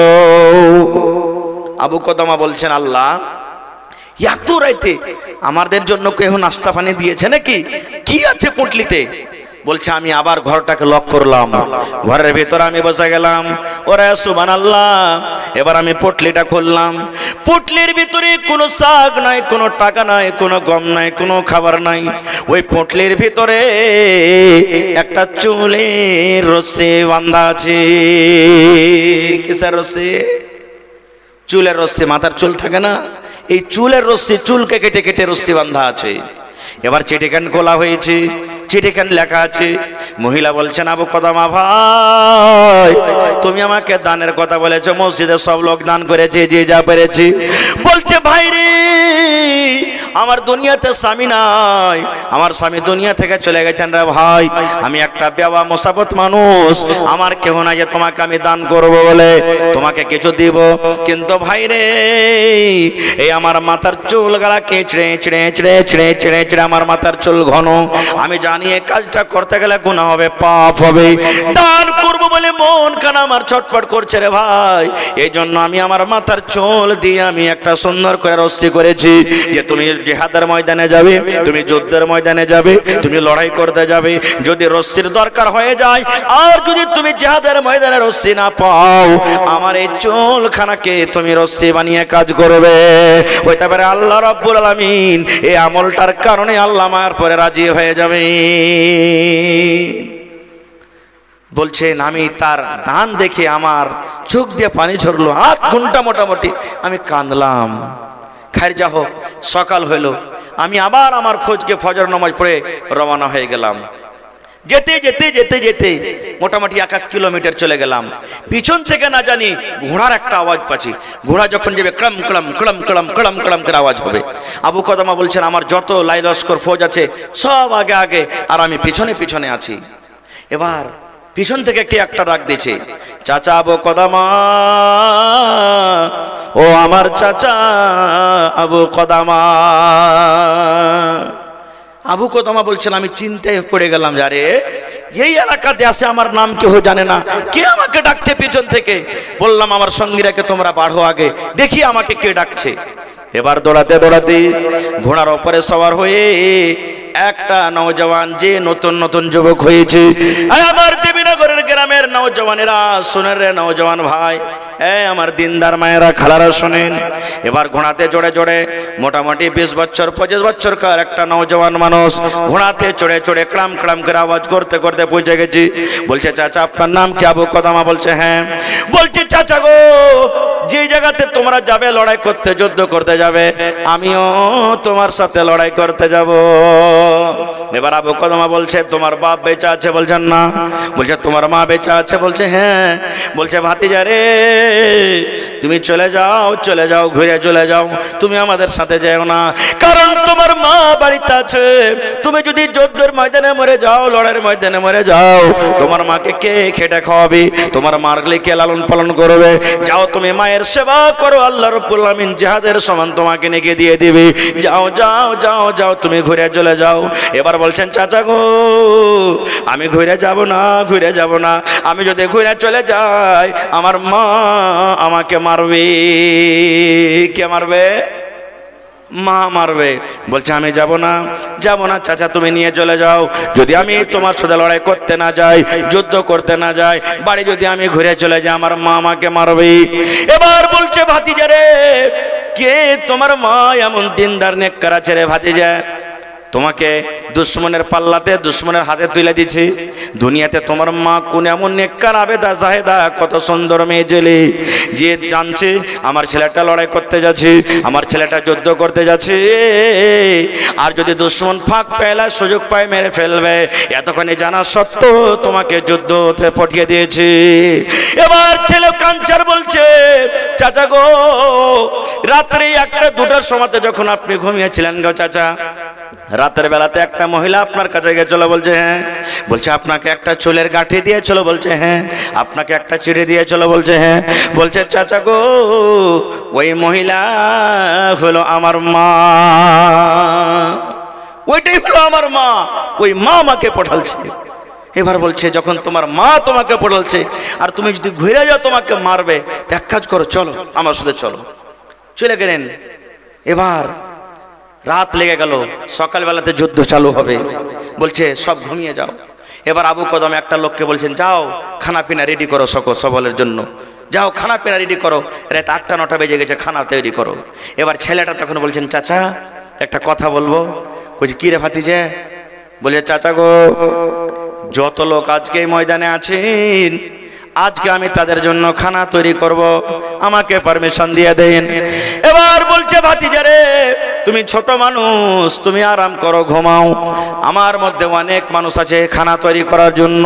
আবু কদামা বলছেন আল্লাহ, এত রাইতে আমাদের জন্য কেউ নাস্তা পানি দিয়েছে নাকি? কি আছে পটলিতে? বলছে আমি আবার ঘরটাকে লক করলাম, ঘরের ভিতরে আমি বসে গেলাম। ওরে সুবহানাল্লাহ, এবার আমি পটলিটা খুললাম। পটলির ভিতরে কোনো শাক নাই, কোনো টাকা নাই, কোনো গম নাই, কোনো খাবার নাই। ওই পটলির ভিতরে একটা চুলের রস্সি বাঁধা আছে। কিসের রস্সি? চুলের রস্সি। মাথার চুল থাকে না, এই চুলের রস্সি, চুলকে কেটে কেটে রস্সি বাঁধা আছে। এবার চিঠিখান খোলা হয়েছে, চিঠিখান লেখা আছে। মহিলা বলছেন আবু কদামা ভাই, তুমি আমাকে দানের কথা বলেছো, মসজিদে সব লোক দান করেছে, যে যা পেরেছি। বলছে ভাই রে, আমার দুনিয়াতে স্বামী নাই, আমার স্বামী দুনিয়া থেকে চলে গেছেন রে ভাই। আমি একটা বেওয়া মুসাফির মানুষ, আমার কেউ নাই যে তোমাকে আমি দান করব বলে তোমাকে কিছু দিব। কিন্তু ভাই রে, এই আমার মাথার চুল গালা কেচড়ে চেড়ে চেড়ে চেড়ে চেড়ে চেড়ে আমার মাথার চুল ঘন, আমি জানি এই কাজটা করতে গেলে গুনাহ হবে, পাপ হবে। দান করব বলে মন কান আমার ছটফট করছে রে ভাই। এই জন্য আমি আমার মাথার চুল দিয়ে আমি একটা সুন্দর করে রস্সি করেছি, যে তুমি জিহাদের ময়দানে যাবে, তুমি যুদ্ধের ময়দানে যাবে, তুমি লড়াই করতে যাবে, যদি রস্সির দরকার হয়ে যায়, আর যদি তুমি জিহাদের ময়দানে রস্সি না পাও, আমার এই চুলখানাকে তুমি রস্সি বানিয়ে কাজ করবে। হইতে পারে আল্লাহ রাব্বুল আলামিন এই আমলটার কারণে আল্লাহ মায়ের পরে রাজি হয়ে যাবে। বলছেন আমি তার দান দেখে আমার চোখ দিয়ে পানি ঝরলো, 8 ঘন্টা মোটামুটি আমি কাঁদলাম। খাইর যা হোক, সকাল হইল, আমি আবার আমার খোঁজকে ফজর নামাজ পড়ে রওনা হয়ে গেলাম। যেতে যেতে যেতে যেতে মোটামুটি 1 কিলোমিটার চলে গেলাম। পিছন থেকে না জানি ঘোড়ার একটা আওয়াজ পাচ্ছি। ঘোড়া যখন যাবে ক্লম ক্লম ক্লম ক্লম ক্লম ক্লম করে আওয়াজ হবে। আবু কদামা বলছেন আমার যত লাই লস্কর ফৌজ আছে সব আগে আগে, আর আমি পিছনে পিছনে আছি। এবার পিছন থেকে কে একটা ডাক দিয়েছে, চাচা আবু কদামা, ও আমার চাচা আবু কদামা। আবু কদামা বলছেন আমি চিন্তায় পড়ে গেলাম, আরে এই এলাকাতে আসে আমার নাম কেউ জানে না, কে আমাকে ডাকছে পিছন থেকে। বললাম আমার সঙ্গীরাকে তোমরা বাড়ো আগে, দেখি আমাকে কে ডাকছে। এবার দৌড়াতে দৌড়াতে ঘোড়ার ওপরে সওয়ার হয়ে একটা নওজওয়ান, যে নতুন নতুন যুবক হয়েছে, আমার দেবীনগরের গ্রামের নওজওয়ানেরা শোনেন রে নওজওয়ান ভাই, আমার দিনদার মায়েরা খালারা শোনেন। এবার ঘোড়াতে চড়ে চড়ে মোটামুটি 20 বছর 25 বছরকার একটা নওজওয়ান মানুষ ঘোড়াতে চড়ে চড়ে ক্লাম ক্লাম করে আওয়াজ করতে করতে পৌঁছে গেছি। বলছে চাচা আপনার নাম কি? আবু কদামা। বলছে হ্যাঁ। বলছে চাচা গো, যে জায়গাতে তোমরা যাবে লড়াই করতে, যুদ্ধ করতে যাবে, আমিও তোমার সাথে লড়াই করতে যাব। এবার আবু কদামা বলছে তোমার বাপ বেঁচে আছে? বলছেন না। বলছে তোমার মা বেঁচে আছে? বলছে হ্যাঁ। বলছে ভাতিজা রে, তুমি চলে যাও ঘুরে চলে যাও, তুমি আমাদের সাথে যেও না, কারণ তোমার মা বাড়িতে আছে। তুমি যদি যুদ্ধের ময়দানে মরে যাও, লড়াইয়ের ময়দানে মরে যাও, তোমার মাকে কে খেটে খাওয়াবে? তোমার মারলে কে লালন পালন করবে? যাও তুমি মায়ের সেবা করো, আল্লাহ রাব্বুল আমিন জিহাদের সমান তোমাকে নেকি দিয়ে দিবে। যাও যাও যাও যাও, তুমি ঘুরে চলে যাও। এবার বলছেন চাচা গো, আমি ঘুরে যাব না, আমি যদি ঘুরে চলে যাই আমার মা আমাকে মারবে। কে মারবে? মা মারবে। বলছে আমি যাব না চাচা, তুমি নিয়ে চলে যাও। যদি আমি তোমার সাথে লড়াই করতে না যাই, যুদ্ধ করতে না যাই, বাড়ি যদি আমি ঘুরে চলে যাই, আমার মা আমাকে মারবে। এবার বলছে ভাতিজা রে, কে তোমার মা এমন দিনদার নেককার আছে রে ভাতিজা? তোমাকে দুশ্মনের পাল্লাতে, দুশ্মনের হাতে তুলে দিছি। দুনিয়াতে তোমার মা কোন এমন নেককার আবেদা জাহেদা, কত সুন্দর মেয়ে জেলে, যে জানছে আমার ছেলেটা লড়াই করতে যাচ্ছে, আমার ছেলেটা যুদ্ধ করতে যাচ্ছে, আর যদি দুশ্মন ফাঁক পেলা সুযোগ পায় মেরে ফেলবে, এতক্ষণে জানা সত্ত্বেও তোমাকে যুদ্ধতে পাঠিয়ে দিয়েছে। এবার ছেলে কাঞ্চার বলছে চাচা গো, রাত্রে 1টা-2টার সময়তে যখন আপনি ঘুমিয়েছিলেন গো চাচা, রাতের বেলাতে একটা মহিলা আপনার কাছে গেছিল। বলছে হ্যাঁ। বলছে আপনাকে একটা চুলের গাঁঠি দিয়েছিল? বলছে হ্যাঁ। আপনাকে একটা চিড়ে দিয়েছিল? বলছে হ্যাঁ। বলছে চাচা গো, ওই মহিলা হলো আমার মা, ওইটাই হলো আমার মা, ওই মা আমাকে পাঠালছে। এবার বলছে যখন তোমার মা তোমাকে পাঠালছে আর তুমি যদি ঘুরে যাও তোমাকে মারবে, এক কাজ করো, চলো আমার সাথে চলো। চলে গেলেন। এবার রাত লেগে গেল, সকালবেলাতে যুদ্ধ চালু হবে। বলছে সব ঘুমিয়ে যাও। এবার আবু কদম একটা লোককে বলছেন যাও খানা পিনা রেডি করো সবলের জন্য, যাও খানা পিনা রেডি করো, রাত 8টা-9টা বেজে গেছে, খানা তৈরি করো। এবার ছেলেটা তখন বলছেন চাচা একটা কথা বলবো। বলছে কি রে ভাতিজা? বলছে চাচা গো, যত লোক আজকে এই ময়দানে আছেন, আজকে আমি তাদের জন্য খানা তৈরি করব, আমাকে পারমিশন দিয়ে দেন। এবার বলছে ভাতিজা রে, তুমি ছোট মানুষ, তুমি আরাম করো, ঘুমাও, আমার মধ্যে অনেক মানুষ আছে খানা তৈরি করার জন্য।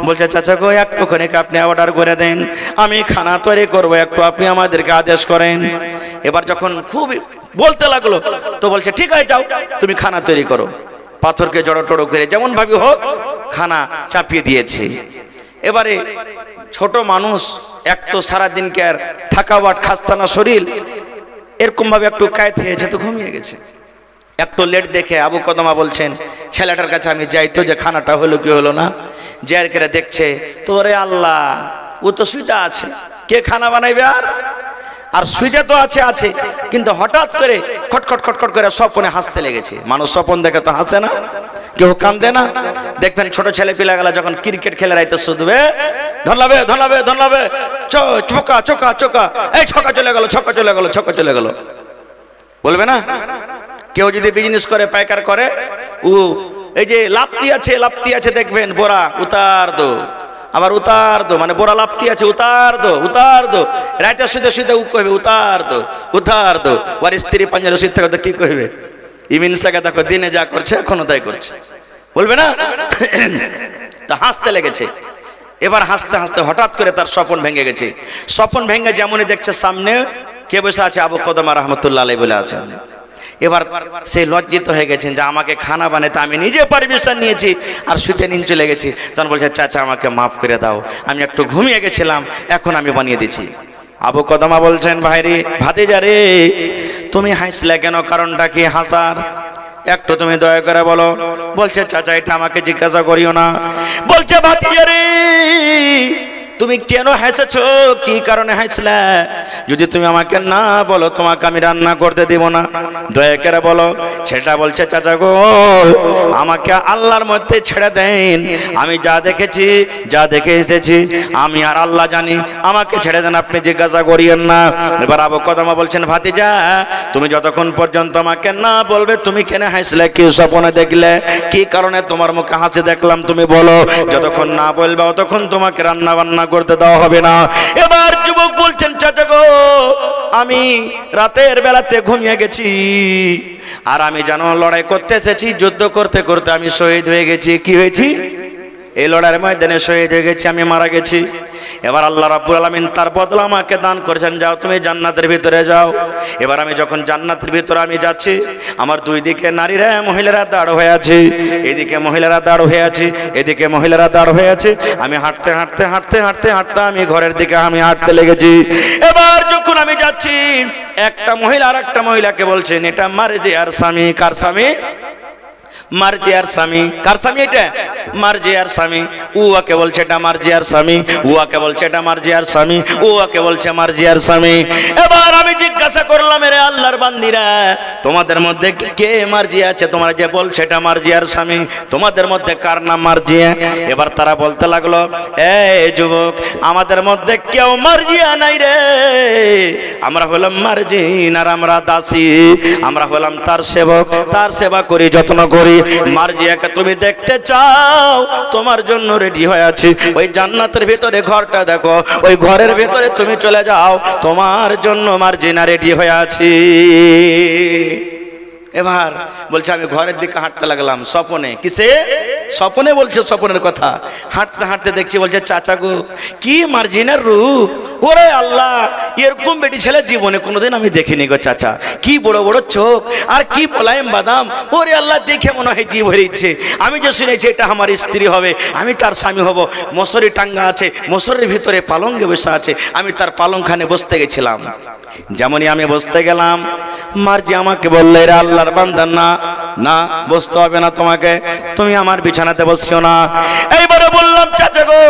বলছে চাচা গো, একটুখানি আপনি অর্ডার করে দেন, আমি খানা তৈরি করব, একটু আপনি আমাদেরকে আদেশ করেন। এবার যখন খুব বলতে লাগলো তো বলছে ঠিক আছে যাও তুমি খানা তৈরি করো। পাথরকে জড়ো টড়ো করে যেমন ভাবে হোক খানা চাপিয়ে দিয়েছে। এবারে ছোট মানুষ, এক তো সারাদিনকে আর থাকাওয়াট খাস্তানা শরীর, এরকম ভাবে একটু কায়েত হয়েছে তো ঘুমিয়ে গেছে। একটু লেট দেখে আবু কদমা বলছেন ছেলেটার কাছে আমি যাই তো, যে খানাটা হলো কি হলো না। যার করে দেখছে তোরে আল্লাহ, ও তো সুইটা আছে, কে খানা বানাইবে? আর সুইটা তো আছে, কিন্তু হঠাৎ করে খটখট খটখট করে স্বপনে হাসতে লেগেছে। মানুষ স্বপন দেখে তো হাসে না, কেউ কান্দে না। দেখবেন ছোট ছেলে পিলা গেলা যখন ক্রিকেট খেলে রাইতে শুধবে ধরলাবে ধরলাবে ধরলাবে, চোকা চোকা চোকা, এই ছক্কা চলে গেল, ছক্কা চলে গেল, ছক্কা চলে গেল বলবে না? কেউ যদি বিজনেস করে, পাইকার করে, ও এই যে লাপ্তি আছে দেখবেন, বোরা উতার দো, আবার উতার দো, মানে বোরা লাপ্তি আছে, উতার দো। রাইতে শুতে শুতে ও কইবে উতার দো। ওর স্ত্রী পাঞ্জার রসিদ থাকে কি কইবে? ইমিনসাকে দেখো দিনে যা করছে এখনো তাই করছে, বলবে না? তা হাসতে লেগেছে। এবার হাসতে হাসতে হঠাৎ করে তার স্বপন ভেঙে গেছে। স্বপন ভেঙে যেমনই দেখছে সামনে কে বসে আছে, আবু কদমা রহমতুল্লাহ আলাইহি বলে আছেন। এবার সে লজ্জিত হয়ে গেছেন যে আমাকে খানা বানাতে আমি নিজে পারমিশন নিয়েছি আর শুতে নিন চলে গেছি। তখন বলছে চাচা আমাকে মাফ করে দাও, আমি একটু ঘুমিয়ে গেছিলাম, এখন আমি বানিয়ে দিচ্ছি। আবু কদমা বলছেন ভাইরে ভাতিজা রে, তুমি হাসলে কেন? কারণটা কি হাসার? একটু তুমি দয়া করে বলো। বলছে চাচা এটা আমাকে জিজ্ঞাসা করিও না। বলছে ভাতিজা রে, তুমি কেন হেসেছো? কি কারণে হাসলে? যদি তুমি আমাকে না বলো তোমাকে আমি রান্না করতে দিব না, দয়া করে বলো। সেটা বলছে চাচা গো, আমাকে আল্লাহর মধ্যে ছেড়ে দেন, আমি যা দেখেছি যা দেখে এসেছি আমি আর আল্লাহ জানি, আমাকে ছেড়ে দেন, আপনি জিজ্ঞাসা করিয়েন না। এবার আবু কদমা বলছেন ভাতিজা, তুমি যতক্ষণ পর্যন্ত আমাকে না বলবে তুমি কেন হাসলে, কি স্বপ্নে দেখলে, কি কারণে তোমার মুখে হাসি দেখলাম তুমি বলো। যতক্ষণ না বলবে ততক্ষণ তোমাকে রান্না বান্না করতে দেওয়া হবে না। এবার যুবক বলছেন চাচা গো, আমি রাতের বেলাতে ঘুমিয়ে গেছি, আর আমি জানো লড়াই করতে এসেছি, যুদ্ধ করতে করতে আমি শহীদ হয়ে গেছি। কি হয়েছি? এই লড়াইয়ের ময়দানে শহীদ হয়ে গেছি, আমি মারা গেছি। এবার আল্লাহ রাব্বুল আলামিন তার বদলা আমাকে দান করেছেন, যাও তুমি জান্নাতের ভিতরে যাও। এবার আমি যখন জান্নাতের ভিতরে আমি যাচ্ছি, আমার দুই দিকে নারীরা মহিলারা দাঁড় হয়ে আছে, এদিকে মহিলারা দাঁড় হয়ে আছে, এদিকে মহিলারা দাঁড় হয়ে আছে। আমি হাঁটতে হাঁটতে হাঁটতে হাঁটতে হাঁটতে আমি ঘরের দিকে আমি হাঁটতে লেগেছি। এবার যখন আমি যাচ্ছি, একটা মহিলা আর একটা মহিলাকে বলছেন, এটা মারজিয়ার স্বামী। কার স্বামী? মারজিয়ার স্বামী। কার স্বামী? এটা মারজিয়ার স্বামী। উয়াকে বলছে এটা মারজিয়ার স্বামী, উয়াকে বলছে এটা মারজিয়ার স্বামী, উয়াকে বলছে মারজিয়ার স্বামী। এবার আমি জিজ্ঞাসা করলাম, রে আল্লাহর বান্দিরা, তোমাদের মধ্যে কে মারজিয়া আছে? তোমরা যে বলছে এটা মারজিয়ার স্বামী, তোমাদের মধ্যে কার নাম মারজিয়া? এবার তারা বলতে লাগলো, এই যুবক, আমাদের মধ্যে কেউ মারজিয়া নাই রে, আমরা হলাম মারজিন আর আমরা দাসী, আমরা হলাম তার সেবক, তার সেবা করি, যত্ন করি। মারজিয়াকে তুমি দেখতে চাও, তোমার জন্য রেডি হয়ে আছি। ওই জান্নাতের ভিতরে ঘরটা দেখো, ওই ঘরের ভিতরে তুমি চলে যাও, তোমার জন্য মারজিনা রেডি হয়ে আছি। এবার বলছে আমি ঘরের দিকে হাঁটতে লাগলাম, স্বপনে। কিসে? স্বপনে বলছে, স্বপনের কথা। হাঁটতে হাঁটতে দেখছি, বলছে চাচা গো, কি মার্জিনার রূপ! ওরে আল্লাহ, এরকম বেটি ছেলে জীবনে কোনোদিন আমি দেখিনি গো চাচা। কি বড় বড় চোখ, আর কি মোলায়েম বাদাম! ওরে আল্লাহ, দেখে মনে হয় জীব হয়ে ইচ্ছে। আমি যে শুনেছি এটা আমার স্ত্রী হবে, আমি তার স্বামী হব। মশারি টাঙ্গা আছে, মশারির ভিতরে পালঙ্কে বসে আছে, আমি তার পালংখানে বসতে গেছিলাম। যেমনই আমি বসতে গেলাম, মার্জি আমাকে বললে, রে আল্লাহর বান্দা, না না, বসতে হবে না তোমাকে, তুমি আমার বিছানাতে বসিও না। এইবারে বললাম, চাচা গো,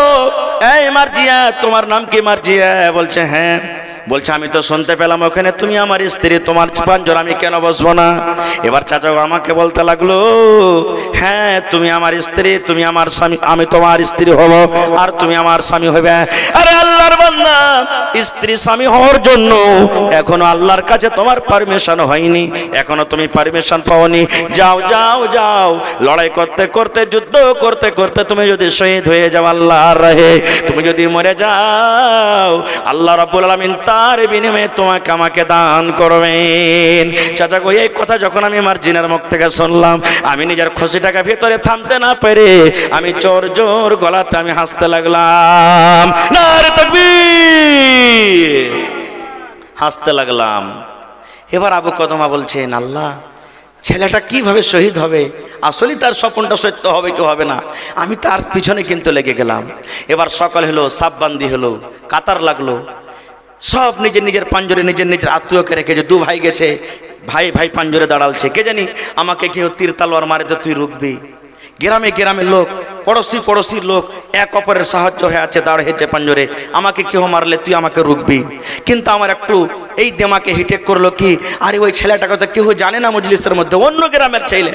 এই মার্জিয়া, তোমার নাম কি মার্জিয়া? বলছে হ্যাঁ। বলছে আমি তো শুনতে পেলাম ওখানে তুমি আমার স্ত্রী, তোমার পাঁচজন, আমি কেন বসবো না? এবার চাচা আমাকে বলতে লাগলো, হ্যাঁ তুমি আমার স্ত্রী, তুমি আমার স্বামী, আমি তোমার স্ত্রী হব, আর তুমি আমার স্বামী হবে। আরে আল্লাহর বান্দা, স্ত্রী স্বামী হওয়ার জন্য এখনো আল্লাহর কাছে তোমার পারমিশন হয়নি, এখনো তুমি পারমিশন পাওনি। যাও যাও যাও, লড়াই করতে করতে, যুদ্ধ করতে করতে তুমি যদি শহীদ হয়ে যাও আল্লাহর রাহে, তুমি যদি মরে যাও, আল্লাহ রাব্বুল আলামিন তার বিনিময়ে তোমাকে আমাকে দান করবেন। চাচা গো, এই কথা যখন আমি মার্জিনার মুখ থেকে শুনলাম, আমি নিজের খুশিটাকে ভিতরে থামতে না পেরে আমি জোর জোর গলাতে আমি হাসতে লাগলাম, নারে তাকবীর, হাসতে লাগলাম। এবার আবু কদমা বলছেন, আল্লাহ, ছেলেটা কিভাবে শহীদ হবে? আসলে তার স্বপ্নটা সত্য হবে কি হবে না, আমি তার পিছনে কিন্তু লেগে গেলাম। এবার সকাল হলো, সাববান্দি হলো, কাতার লাগলো, সব নিজের নিজের পাঞ্জরে নিজের নিজের আত্মীয়কে রেখেছে। দু ভাই গেছে, ভাই ভাই পাঞ্জরে দাঁড়ালছে, কে জানি আমাকে কেউ তীর তালোয়ার মারে তো তুই রুখবি। গ্রামে গ্রামের লোক, পড়োশির লোক এক অপরের সাহায্য হয়ে আছে, দাঁড় হয়েছে পাঞ্জরে, আমাকে কেউ মারলে তুই আমাকে রুখবি। কিন্তু আমার একটু এই দেমাকে হিটেক করলো কি, আরে ওই ছেলেটাকে তো কেউ জানে না মজলিসের মধ্যে, অন্য গ্রামের ছেলে,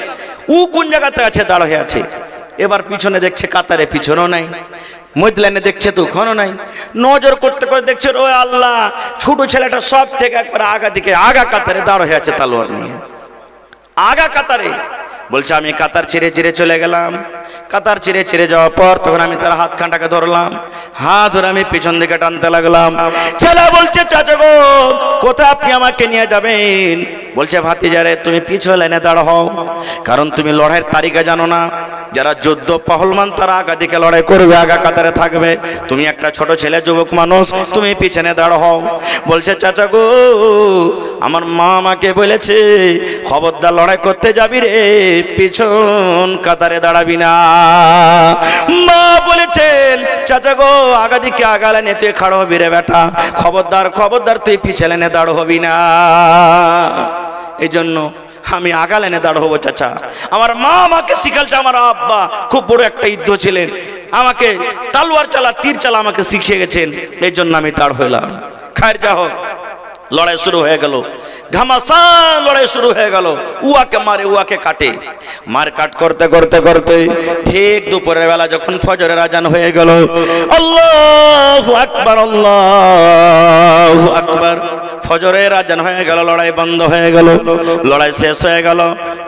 ও কোন জায়গাতে আছে, দাঁড় হয়ে আছে। এবার পিছনে দেখছে কাতারে, পিছনেও নাই, মধ্যলাইনে দেখছে তো ওখানেও নাই। নজর করতে করে দেখছে, ও আল্লাহ, ছোট ছেলেটা সব থেকে একবার আগা দিকে, আগা কাতারে দাঁড় হয়ে আছে তালোয়ার নিয়ে, আগা কাতারে। বলছে আমি কাতার ছিঁড়ে ছিঁড়ে চলে গেলাম। কাতার ছিঁড়ে ছিঁড়ে যাওয়ার পর তখন আমি তার হাত খানটাকে ধরলাম, হাত ধরে আমি পিছন দিকে টানতে লাগলাম। ছেলে বলছে, চাচা গো, কোথায় আপনি আমাকে নিয়ে যাবেন? বলছে, ভাতিজারে, তুমি পিছন লাইনে দাঁড় হও, কারণ তুমি লড়াইয়ের তারিখা জানো না। যারা যোদ্ধ পাহলমান তারা আগা দিকে লড়াই করবে, আগা কাতারে থাকবে, তুমি একটা ছোট ছেলে, যুবক মানুষ, তুমি পিছনে দাঁড় হও। বলছে, চাচা গো, আমার মা আমাকে বলেছে, খবরদার লড়াই করতে যাবি রে, পিছন কাতারে দাঁড়াবি না। মা বলেছেন, চাচা গো, আগা দিকে আগা লাইনে তুই খাড়ো হবি রে বেটা, খবরদার খবরদার তুই পিছে লাইনে দাঁড় হবি না। এই জন্য আমি আগা লাইনে দাঁড় হবো চাচা। আমার মা আমাকে শিখালছে, আমার আব্বা খুব বড় একটা যুদ্ধ ছিলেন, আমাকে তালোয়ার চালা, তীর চালা আমাকে শিখিয়ে গেছেন, এই জন্য আমি দাঁড় হইলাম। খায়ের যা হোক, লড়াই শুরু হয়ে গেল, ঘামাসান লড়াই শুরু হয়ে গেল। উয়াকে মারে, উয়াকে কাটে, মার কাট করতে করতে করতে ঠিক দুপুরের বেলা যখন ফজরের আজান হয়ে গেল, আল্লাহু আকবার, আল্লাহু আকবার, ফজরের আজান হয়ে গেল, লড়াই বন্ধ হয়ে গেল, লড়াই শেষ হয়ে গেল,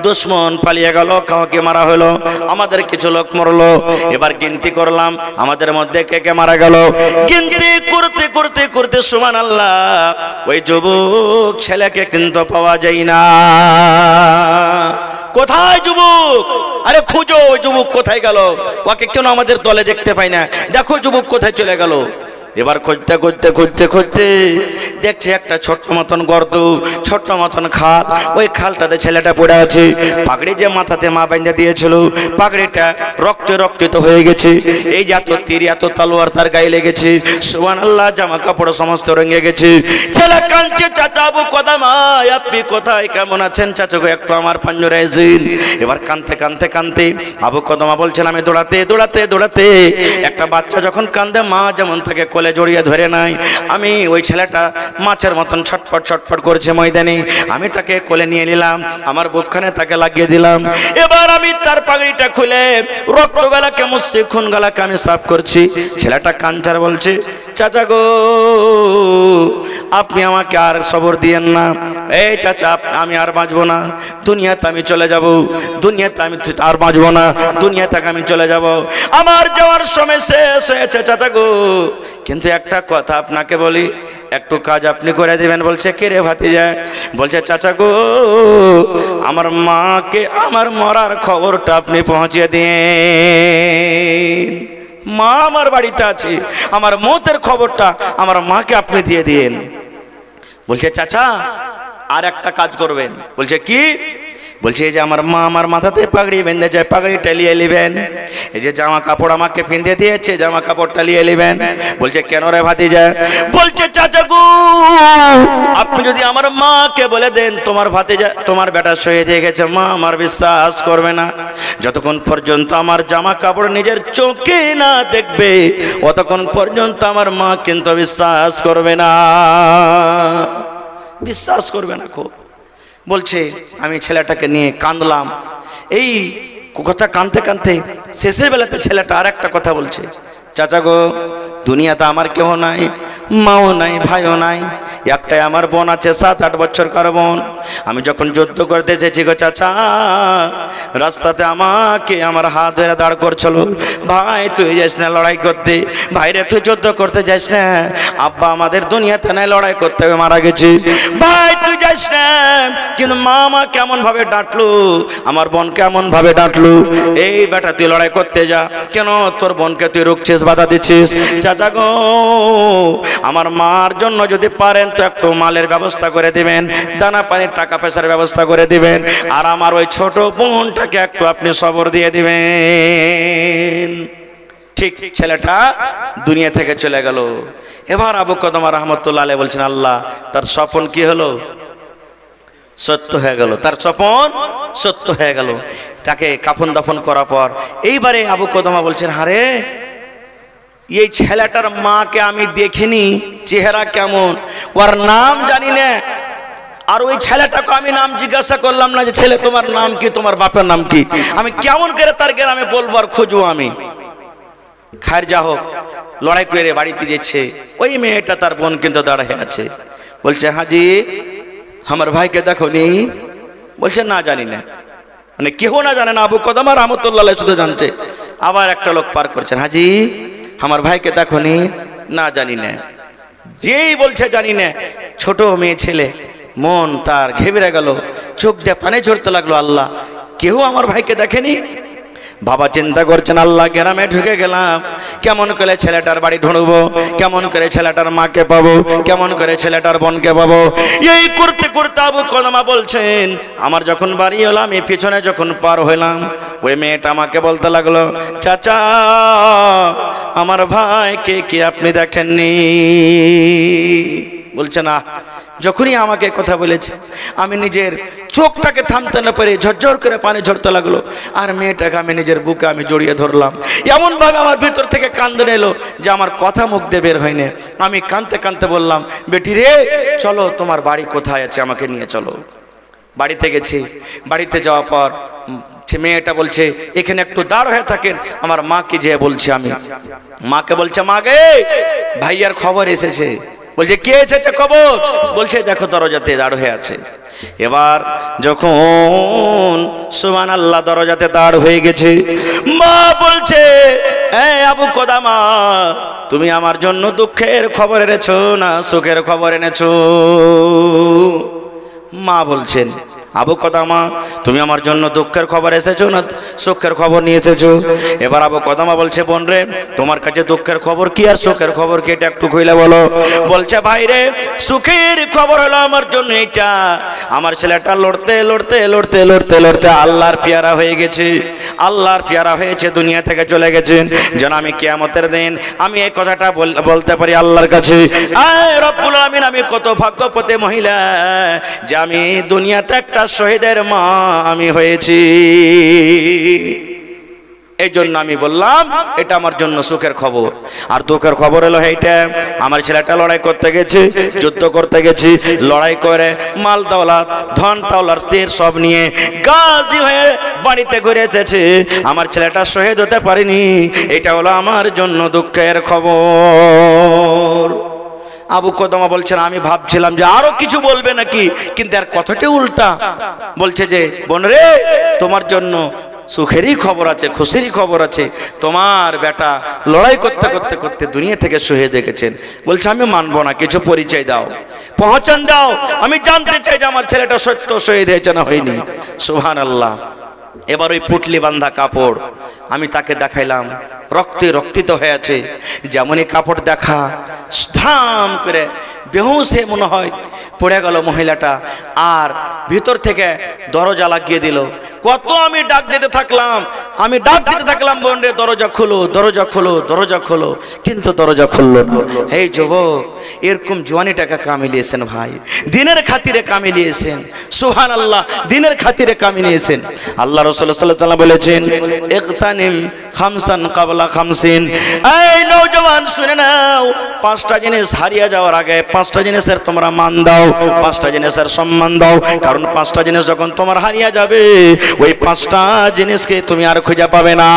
দুশ্মন পালিয়ে গেল, কাউকে মারা হলো, আমাদের কিছু লোক মরলো। এবার গিনতি করলাম আমাদের মধ্যে কে কে মারা গেল। গিনতি করতে করতে করতে সুবহানাল্লাহ, ওই যুবক ছেলেকে কিন্তু পাওয়া যায় না। কোথায় যুবক? আরে খুঁজো ওই যুবক কোথায় গেল, ওকে কেন আমাদের দলে দেখতে পাই না, দেখো যুবক কোথায় চলে গেল। এবার খুঁজতে খুঁজতে খুঁজতে খুঁজতে দেখছে একটা ছোট্ট মতন গর্ত, ছোট্ট মতন খাল, ওই খালটাতে ছেলেটা পড়ে আছে। পাগড়ি যে মাথাতে মা বেঁধে দিয়েছিল, পাগড়িটা রক্তে রক্তিত হয়ে গেছে। এই যে এত তীর এত তলোয়ার তার গায়ে লেগেছে, সুবহানাল্লাহ, জামা কাপড় সমস্ত রঙে গেছে। ছেলে কাঁদছে, চাচা আবু কদামা আপনি কোথায়, কেমন আছেন চাচা গো, একটু আমার পাঞ্জরে আসেন। এবার কাঁদতে কাঁদতে কাঁদতে আবু কদামা বলছেন, আমি দৌড়াতে দৌড়াতে দৌড়াতে, একটা বাচ্চা যখন কাঁদে মা যেমন থাকে কোলে জড়িয়ে ধরে নাই, আমি ওই ছেলেটা মাছের মতন ছটফট ছটফট করছে ময়দানে, আমি তাকে কোলে নিয়ে নিলাম, আমার বুকখানে তাকে লাগিয়ে দিলাম। এবার আমি তার পাগড়িটা খুলে রক্ত গালাকে মুছছি, খুন গালাকে আমি সাফ করছি। ছেলেটা কাঞ্চার বলছে, চাচা গো আপনি আমাকে আর সবর দিয়েন না, এই চাচা আমি আর বাঁচবো না, দুনিয়াতে আমি চলে যাব, দুনিয়াতে আমি আর বাঁচবো না, দুনিয়া থেকে আমি চলে যাব, আমার যাওয়ার সময় শেষ হয়েছে চাচা গো। কিন্তু একটা কথা আপনাকে বলি, একটু কাজ আপনি করে দিবেন। বলছে কে রে ভাতিজা? বলছে চাচা গো আমার মাকে আমার মরার খবরটা আপনি পৌঁছে দিন, মা আমার বাড়িতে আছে, আমার মৌতের খবরটা আমার মাকে আপনি দিয়ে দিন। বলছে চাচা আর একটা কাজ করবেন। বলছে কি? বলছে এই যে আমার মা আমার মাথাতে পাগড়ি বেঁধে যায়, পাগড়িটা নিয়ে নেবেন। এই যে জামা কাপড় আমাকে পিঁধে দিয়েছে, জামা কাপড়টা নিয়ে নেবেন। বলছে কেন রে ভাতিজা? বলছে চাচা গো আপনি যদি আমার মাকে বলে দেন তোমার ভাতিজা তোমার বেটা শহীদ হয়ে গেছে, মা আমার বিশ্বাস করবে না। যতক্ষণ পর্যন্ত আমার জামা কাপড় নিজের চোখে না দেখবে অতক্ষণ পর্যন্ত আমার মা কিন্তু বিশ্বাস করবে না, বিশ্বাস করবে না। খুব বলছে আমি ছেলেটাকে নিয়ে কাঁদলাম। এই কথা কাঁদতে কাঁদতে শেষের বেলাতে ছেলেটা আর একটা কথা বলছে, চাচা গো দুনিয়াতে আমার কেউ নাই, মাও নাই, ভাইও নাই, একটাই আমার বোন আছে 7-8 বছরকার বোন। আমি যখন যুদ্ধ করতে এসেছি গো চাচা, রাস্তাতে আমাকে আমার হাত ধরে দাঁড় করছিল, ভাই তুই যাস না লড়াই করতে, ভাইরে তুই যুদ্ধ করতে যাস না, আব্বা আমাদের দুনিয়াতে নাই, লড়াই করতে হবে, মারা গেছে, ভাই তুই যাস না। কিন্তু মা কেমন ভাবে ডাঁটলো, আমার বোন কেমন ভাবে ডাঁটলো, এই বেটা তুই লড়াই করতে যা, কেন তোর বোনকে তুই রুখছিস, বাধা দিচ্ছিস। চাচা গো আমার মার জন্য যদি পারেন তো একটু মালের ব্যবস্থা করে দিবেন, দানা পানির টাকা পয়সার ব্যবস্থা করে দিবেন, আর আমার ওই ছোট বোনটাকে একটু আপনি সবর দিয়ে দিবেন। ঠিক ছেলেটা দুনিয়া থেকে চলে গেল। এবার আবু কদমা রহমতুল্লাহ আলাইহি বলছেন আল্লাহ তার স্বপ্ন কি হলো? সত্য হয়ে গেল, তার স্বপ্ন সত্য হয়ে গেল। তাকে কাফন দাফন করার পর এইবারে আবু কদমা বলছেন হারে এই ছেলেটার মাকে আমি দেখিনি, চেহারা কেমন, ওর নাম জানি না, আর ওই ছেলেটাকে আমি নাম জিজ্ঞাসা করলাম না যে ছেলে তোমার নাম কি, তোমার বাপের নাম কি, আমি কেমন করে তার গ্রামে বলবো আর খুঁজবো আমি। খায়ের যা হোক লড়াই করে বাড়িতে যাচ্ছে, ওই মেয়েটা তার বোন কিন্তু দাঁড়িয়ে আছে। বলছে হাজি আমার ভাইকে দেখো নি? বলছে না জানি না, মানে কেউ না জানে না, আবু কদমা রহমতুল্লাহ আলাইহি শুধু জানছে। আবার একটা লোক পার করছেন, হাজি আমার ভাইকে দেখো নি? না জানি না। যেই বলছে জানি না, ছোট মেয়ে ছেলে মন তার ঘেবড়ে গেল, চোখ দিয়ে পানি ঝরতে লাগলো, আল্লাহ কেউ আমার ভাইকে দেখেনি। বাবা চিন্তা করছেন আল্লাহ গ্রামে ঢুকে গেলাম, কেমন করে ছেলেটার বাড়ি ঢুঁড়বো, কেমন করে ছেলেটার মাকে পাবো, কেমন করে ছেলেটার বোনকে পাবো। এই করতে করতে আবু কদমা বলছেন আমার যখন বাড়ি হলাম, এই পিছনে যখন পার হইলাম, ওই মেয়েটা আমাকে বলতে লাগলো চাচা আমার ভাইকে কি আপনি দেখেননি? বলছে না। যখনই আমাকে কথা বলেছে আমি নিজের চোখটাকে থামতে না পারে ঝরঝর করে পানি ঝরতে লাগলো, আর মেয়েটাকে আমি নিজের বুকে আমি জড়িয়ে ধরলাম। এমন ভাবে আমার ভিতর থেকে কান্দন এলো যে আমার কথা মুখ দিয়ে বের হয়নি। আমি কাঁদতে কাঁদতে বললাম বেটি রে চলো, তোমার বাড়ি কোথায় আছে, আমাকে নিয়ে চলো। বাড়িতে গেছি, বাড়িতে যাওয়ার পর মেয়েটা বলছে এখানে একটু দাঁড় হয়ে থাকেন, আমার মাকে যেয়ে বলছি আমি। মাকে বলছে মা গে ভাইয়ার খবর এসেছে। বলছে কে এসেছে খবর? বলছে দেখো দরজাতে দাঁড় হয়ে আছে। এবার যখন সুবহানাল্লাহ দরজাতে দাঁড় হয়ে গেছে, মা বলছে এই আবু কদামা তুমি আমার জন্য দুঃখের খবর এনেছো না সুখের খবর এনেছো? মা বলছেন আবু কদামা, তুমি আমার জন্য দুঃখের খবর এসেছো না সুখের খবর নিয়ে এসেছো? এবার আবু কদামা বলছে, বোন রে, তোমার কাছে দুঃখের খবর কি আর সুখের খবর কি, এটা একটু কইলে বলো। বলছে, ভাই রে, সুখের খবর হলো আমার জন্য এটা, আমার ছেলেটা লড়তে লড়তে লড়তে লড়তে লড়তে আল্লাহর পেয়ারা হয়ে গেছে, আল্লাহর পেয়ারা হয়েছে, দুনিয়া থেকে চলে গেছেন। যেন আমি কিয়ামতের দিন আমি এই কথাটা বলতে পারি আল্লাহর কাছে, আয় রব্বুল আলামিন, আমি কত ভাগ্যবতী মহিলা যে আমি দুনিয়াতে একটা শহীদের মা আমি হয়েছি। এই জন্য আমি বললাম এটা আমার জন্য সুখের খবর। আর দুঃখের খবর হলো এইটা, আমার ছেলেটা লড়াই করতে গেছে, যুদ্ধ করতে গেছি, লড়াই করে মাল দৌলত ধন দৌলত স্থির সব নিয়ে গাজী হয়ে বাড়িতে ঘুরে এসেছে, আমার ছেলেটা শহীদ হতে পারেনি। এটা হলো আমার জন্য দুঃখের খবর। আবু কদামা বলছেন, আমি ভাবছিলাম যে আরো কিছু বলবে নাকি, কিন্তু আর কথাটা উল্টা। বলছে যে, বোন রে, তোমার জন্য সুখেরই খবর আছে, খুশিরই খবর আছে, তোমার বেটা লড়াই করতে করতে করতে দুনিয়া থেকে শহীদ হয়ে গেছেন। বলছে, আমি মানবো না, কিছু পরিচয় দাও, পহচান দাও, আমি জানতে চাই যে আমার ছেলেটা সত্য শহীদ হয়েছে না হয়নি। সুবহানাল্লাহ। এবার ওই পুটলি বাঁধা কাপড় আমি তাকে দেখাইলাম, রক্তে রক্তিত হয়ে আছে। যেমনই কাপড় দেখা, ধাম করে বেহুশে মনে হয় পড়ে গেল মহিলাটা, আর ভিতর থেকে দরজা লাগিয়ে দিল। কত আমি ডাক দিতে থাকলাম, আমি ডাক দিতে থাকলাম, বোন রে, দরজা খোলো, দরজা খোলো, দরজা খোলো, কিন্তু দরজা খুললো না। এই যুবক, এরকম জওয়ানিটাকে কামিলিয়েছেন ভাই, দিনের খাতিরে কামিলিয়েছেন। সুবহানাল্লাহ, দিনের খাতিরে কামিলিয়েছেন। আল্লাহ রাসূল সাল্লাল্লাহু আলাইহি ওয়াসাল্লাম বলেছেন, ইগতানিম খামসান ক্বাবলা খামসিন। এই নওজওয়ান, শুনে নাও, পাঁচটা জিনিস হারিয়ে যাওয়ার আগে পাঁচটা জিনিসের তোমরা মান দাও, পাঁচটা জিনিসের সম্মান দাও। কারণ পাঁচটা জিনিস যখন তোমার হারিয়ে যাবে, ওই পাঁচটা জিনিসকে তুমি আর খুঁজে পাবে না।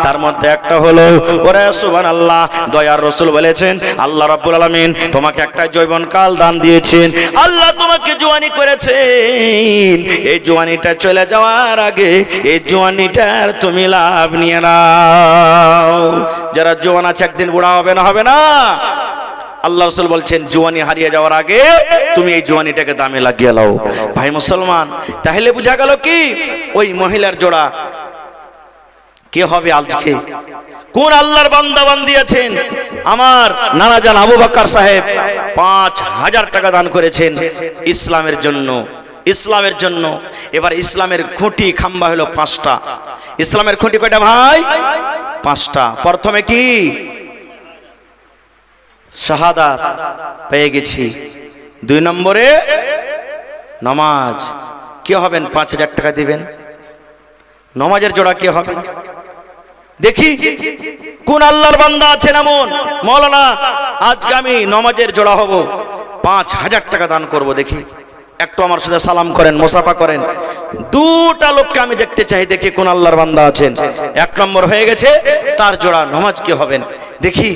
তার মধ্যে একটা হলো, ওরে সুবহানাল্লাহ, দয়ার রাসূল বলেছেন, আল্লাহ রাব্বুল আলামিন তোমাকে একটা যৌবনকাল দান দিয়েছেন, আল্লাহ তোমাকে জওয়ানি করেছেন। এই জওয়ানিটা চলে যাওয়ার আগে এই জওয়ানিটার তুমি লাভ নিয়ে নাও। যারা জওয়ান আছে একদিন বুড়া হবে না, হবে না? আল্লাহ রাসূল বলছেন, জওয়ানি হারিয়ে যাওয়ার আগে তুমি এই জওয়ানিটাকে দামে লাগিয়ে নাও। ভাই মুসলমান, তাহলে বোঝা গেল কি ওই মহিলার জোড়া কে হবে আজকে? কোন আল্লাহর বান্দা বান্দি আছেন? আমার নানা জান আবু বকর সাহেব 5000 টাকা দান করেছেন ইসলামের জন্য, ইসলামের জন্য। এবার ইসলামের খুঁটি খাম্বা হলো 5টা। ইসলামের খুঁটি কয়টা ভাই? 5টা। প্রথমে কি? শাহাদাত পেয়ে গেছি। 2 নম্বরে নামাজ। কে হবেন 5000 টাকা দিবেন? নামাজের জোড়া কে হবেন? দেখি কোন আল্লাহর বান্দা আছেন এমন, মাওলানা আজকে আমি নামাজের জোড়া হব, 5000 টাকা দান করব। দেখি একটু আমার সাথে সালাম করেন, মুসাফা করেন। 2টা লোককে আমি দেখতে চাই, দেখি কোন আল্লাহর বান্দা আছেন। 1 নম্বর হয়ে গেছে, তার জোড়া নামাজ কে হবেন? দেখি।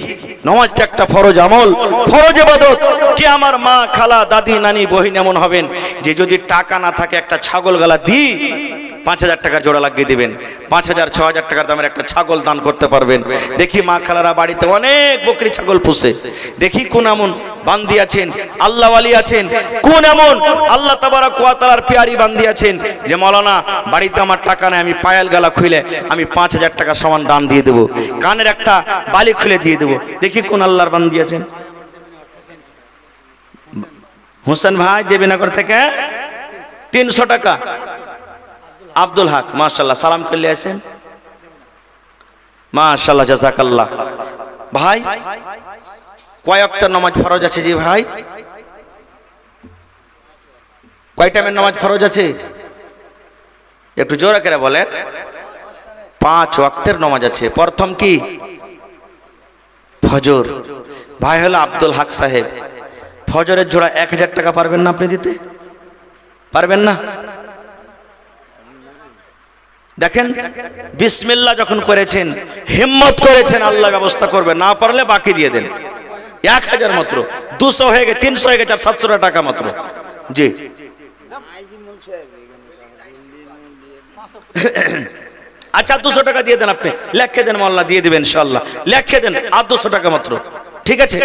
নামাজটা একটা ফরজ আমল, ফরজ ইবাদত। কে আমার মা, খালা, দাদি, নানি, বহিন এমন হবেন যে যদি টাকা না থাকে একটা ছাগল গলা দি 5000 টাকার জোড়া লাগিয়ে দিবেন। 5000 6000 টাকার দামের একটা ছাগল দান করতে পারবেন। দেখি মা খালারা বাড়িতে অনেক বকরি ছাগল পুষে, দেখি কোন এমন বান্দি আছেন, আল্লাহ ওয়ালি আছেন, কোন এমন আল্লাহ তাবারক ওয়া তাআলার প্যারি বান্দি আছেন যে মাওলানা বাড়িতে আমার টাকা নাই, আমি পায়াল গলা খুলে আমি 5000 টাকা সমান দান দিয়ে দেব, কানের একটা বালি খুলে দিয়ে দেব। দেখি কোন আল্লাহর বান্দি আছেন। হোসেন ভাই দেবীনগর থেকে 300 টাকা। আব্দুল হক, মাশাআল্লাহ, সালাম করলে আছেন, মাশাআল্লাহ, জাযাকাল্লাহ। ভাই কয় ওয়াক্তের নামাজ ফরজ আছে? জি ভাই, কয় টাইমের নামাজ ফরজ আছে? একটু জোরে করে বলেন। 5 ওয়াক্তের নামাজ আছে। প্রথম কি? ফজর। ভাই হলো আব্দুল হক সাহেব, ফজরের জোড়া 1000 টাকা পারবেন না আপনি দিতে? পারবেন না? দেখেন, বিসমিল্লাহ যখন করেছেন, হিম্মত করেছেন, আল্লাহ ব্যবস্থা করবে, না পারলে বাকি দিয়ে দেন। 1000 মাত্র, 200 হয়ে গেছে, 300 হয়ে গেছে, আর 700 টাকা মাত্র। জি আচ্ছা, 200 টাকা দিয়ে দেন, আপনি লেখে দেন, আল্লাহ দিয়ে দিবেন ইনশাআল্লাহ। লেখে দেন, আর 200 টাকা মাত্র। ঠিক আছে।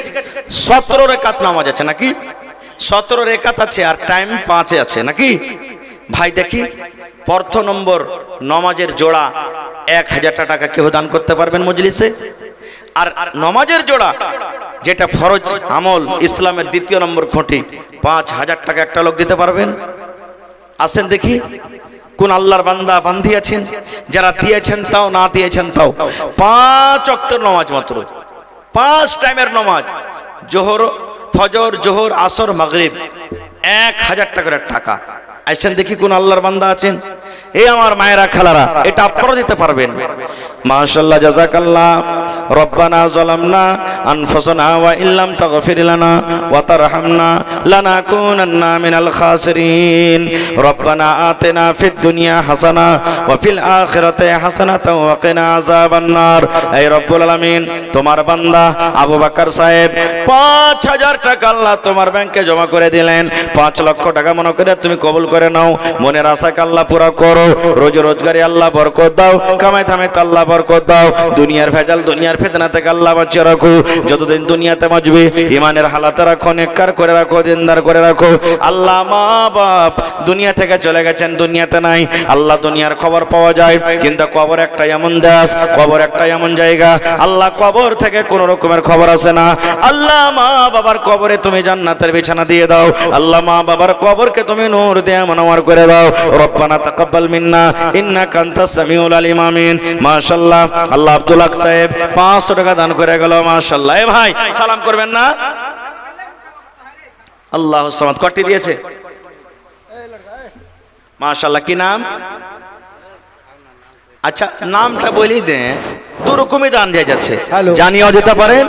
17 রাকাত নামাজ আছে নাকি? 17 রাকাত আছে, আর টাইম 5 আছে নাকি? ভাই দেখি প্রথম নম্বর নমাজের জোড়া 1000 টাকা কেউ দান করতে পারবেন মজলিসে? আর নমাজের জোড়া যেটা ফরজ আমল ইসলামের দ্বিতীয় নম্বর খুঁটি 5000 টাকা একটা লোক দিতে পারবেন? আসেন দেখি কোন আল্লাহর বান্দা বান্দি আছেন যারা দিয়েছেন তাও না দিয়েছেন তাও। 5 ওয়াক্তের নামাজ, মাত্র 5 টাইমের নামাজ, জোহর, ফজর, জোহর, আসর, মাগরিব, 1000 টাকার টাকা। আইসেন দেখি কোন আল্লাহর বান্দা আছেন। এই আমার মায়েরা খালারা, এটা আপনারা দিতে পারবেন। মাশাআল্লাহ, জাযাকাল্লাহ। রব্বানা যালামনা আনফুসানা ওয়া ইল্লাম তাগফির লানা ওয়া তারহামনা লানাকুনান্না মিনাল খাসিরিন। রব্বানা আতিনা ফিদ দুনিয়া হাসানা ওয়া ফিল আখিরাতি হাসানাতাও ওয়া কিনা আযাবান নার। হে রব্বুল আলামিন, তোমার বান্দা আবু বকর সাহেব 5000 টাকা আল্লাহ তোমার ব্যাংকে জমা করে দিলেন। 5 লক্ষ টাকা মনে করে তুমি কবুল করে নাও। মনের আশাকে আল্লাহ পুরা করো। রোজ রোজগারে আল্লাহ বরকত দাও। কামাই থামাইতে আল্লাহ বরকত দাও। দুনিয়ার ভেজাল, দুনিয়ার ফিতনা থেকে আল্লাহ বাঁচিয়ে রাখো। যতদিন দুনিয়াতে বাঁচবে ইমানের হালাতে রাখো, নেককার করে রাখো, দিনদার করে রাখো। আল্লাহ মা বাপ দুনিয়া থেকে চলে গেছেন, দুনিয়াতে নাই। আল্লাহ দুনিয়ার খবর পাওয়া যায়, কিন্তু কবর একটা এমন দেশ, কবর একটা এমন জায়গা, আল্লাহ কবর থেকে কোন রকমের খবর আসে না। আল্লাহ মা বাবার কবরে তুমি জান্নাতের বিছানা দিয়ে দাও। আল্লাহ মা বাবার কবরকে তুমি নূর দিয়ে মনোয়ার করে দাও। রব্বানা তাকাব্বাল মিন্না ইন্নাকা আনতাস সামিউল আলিম। আমিন। মাশাআল্লাহ। আল্লাহ আব্দুল হক সাহেব 500 টাকা দান করে গেল। মাশাআল্লাহ। এ ভাই সালাম করবেন না? আল্লাহু সামাদ। কটি দিয়েছে? মাশাআল্লাহ। কি নাম? আচ্ছা, নামটা বলেই দেন। দু রকমই দান দিয়ে যাচ্ছে, জানিয়েও দিতে পারেন।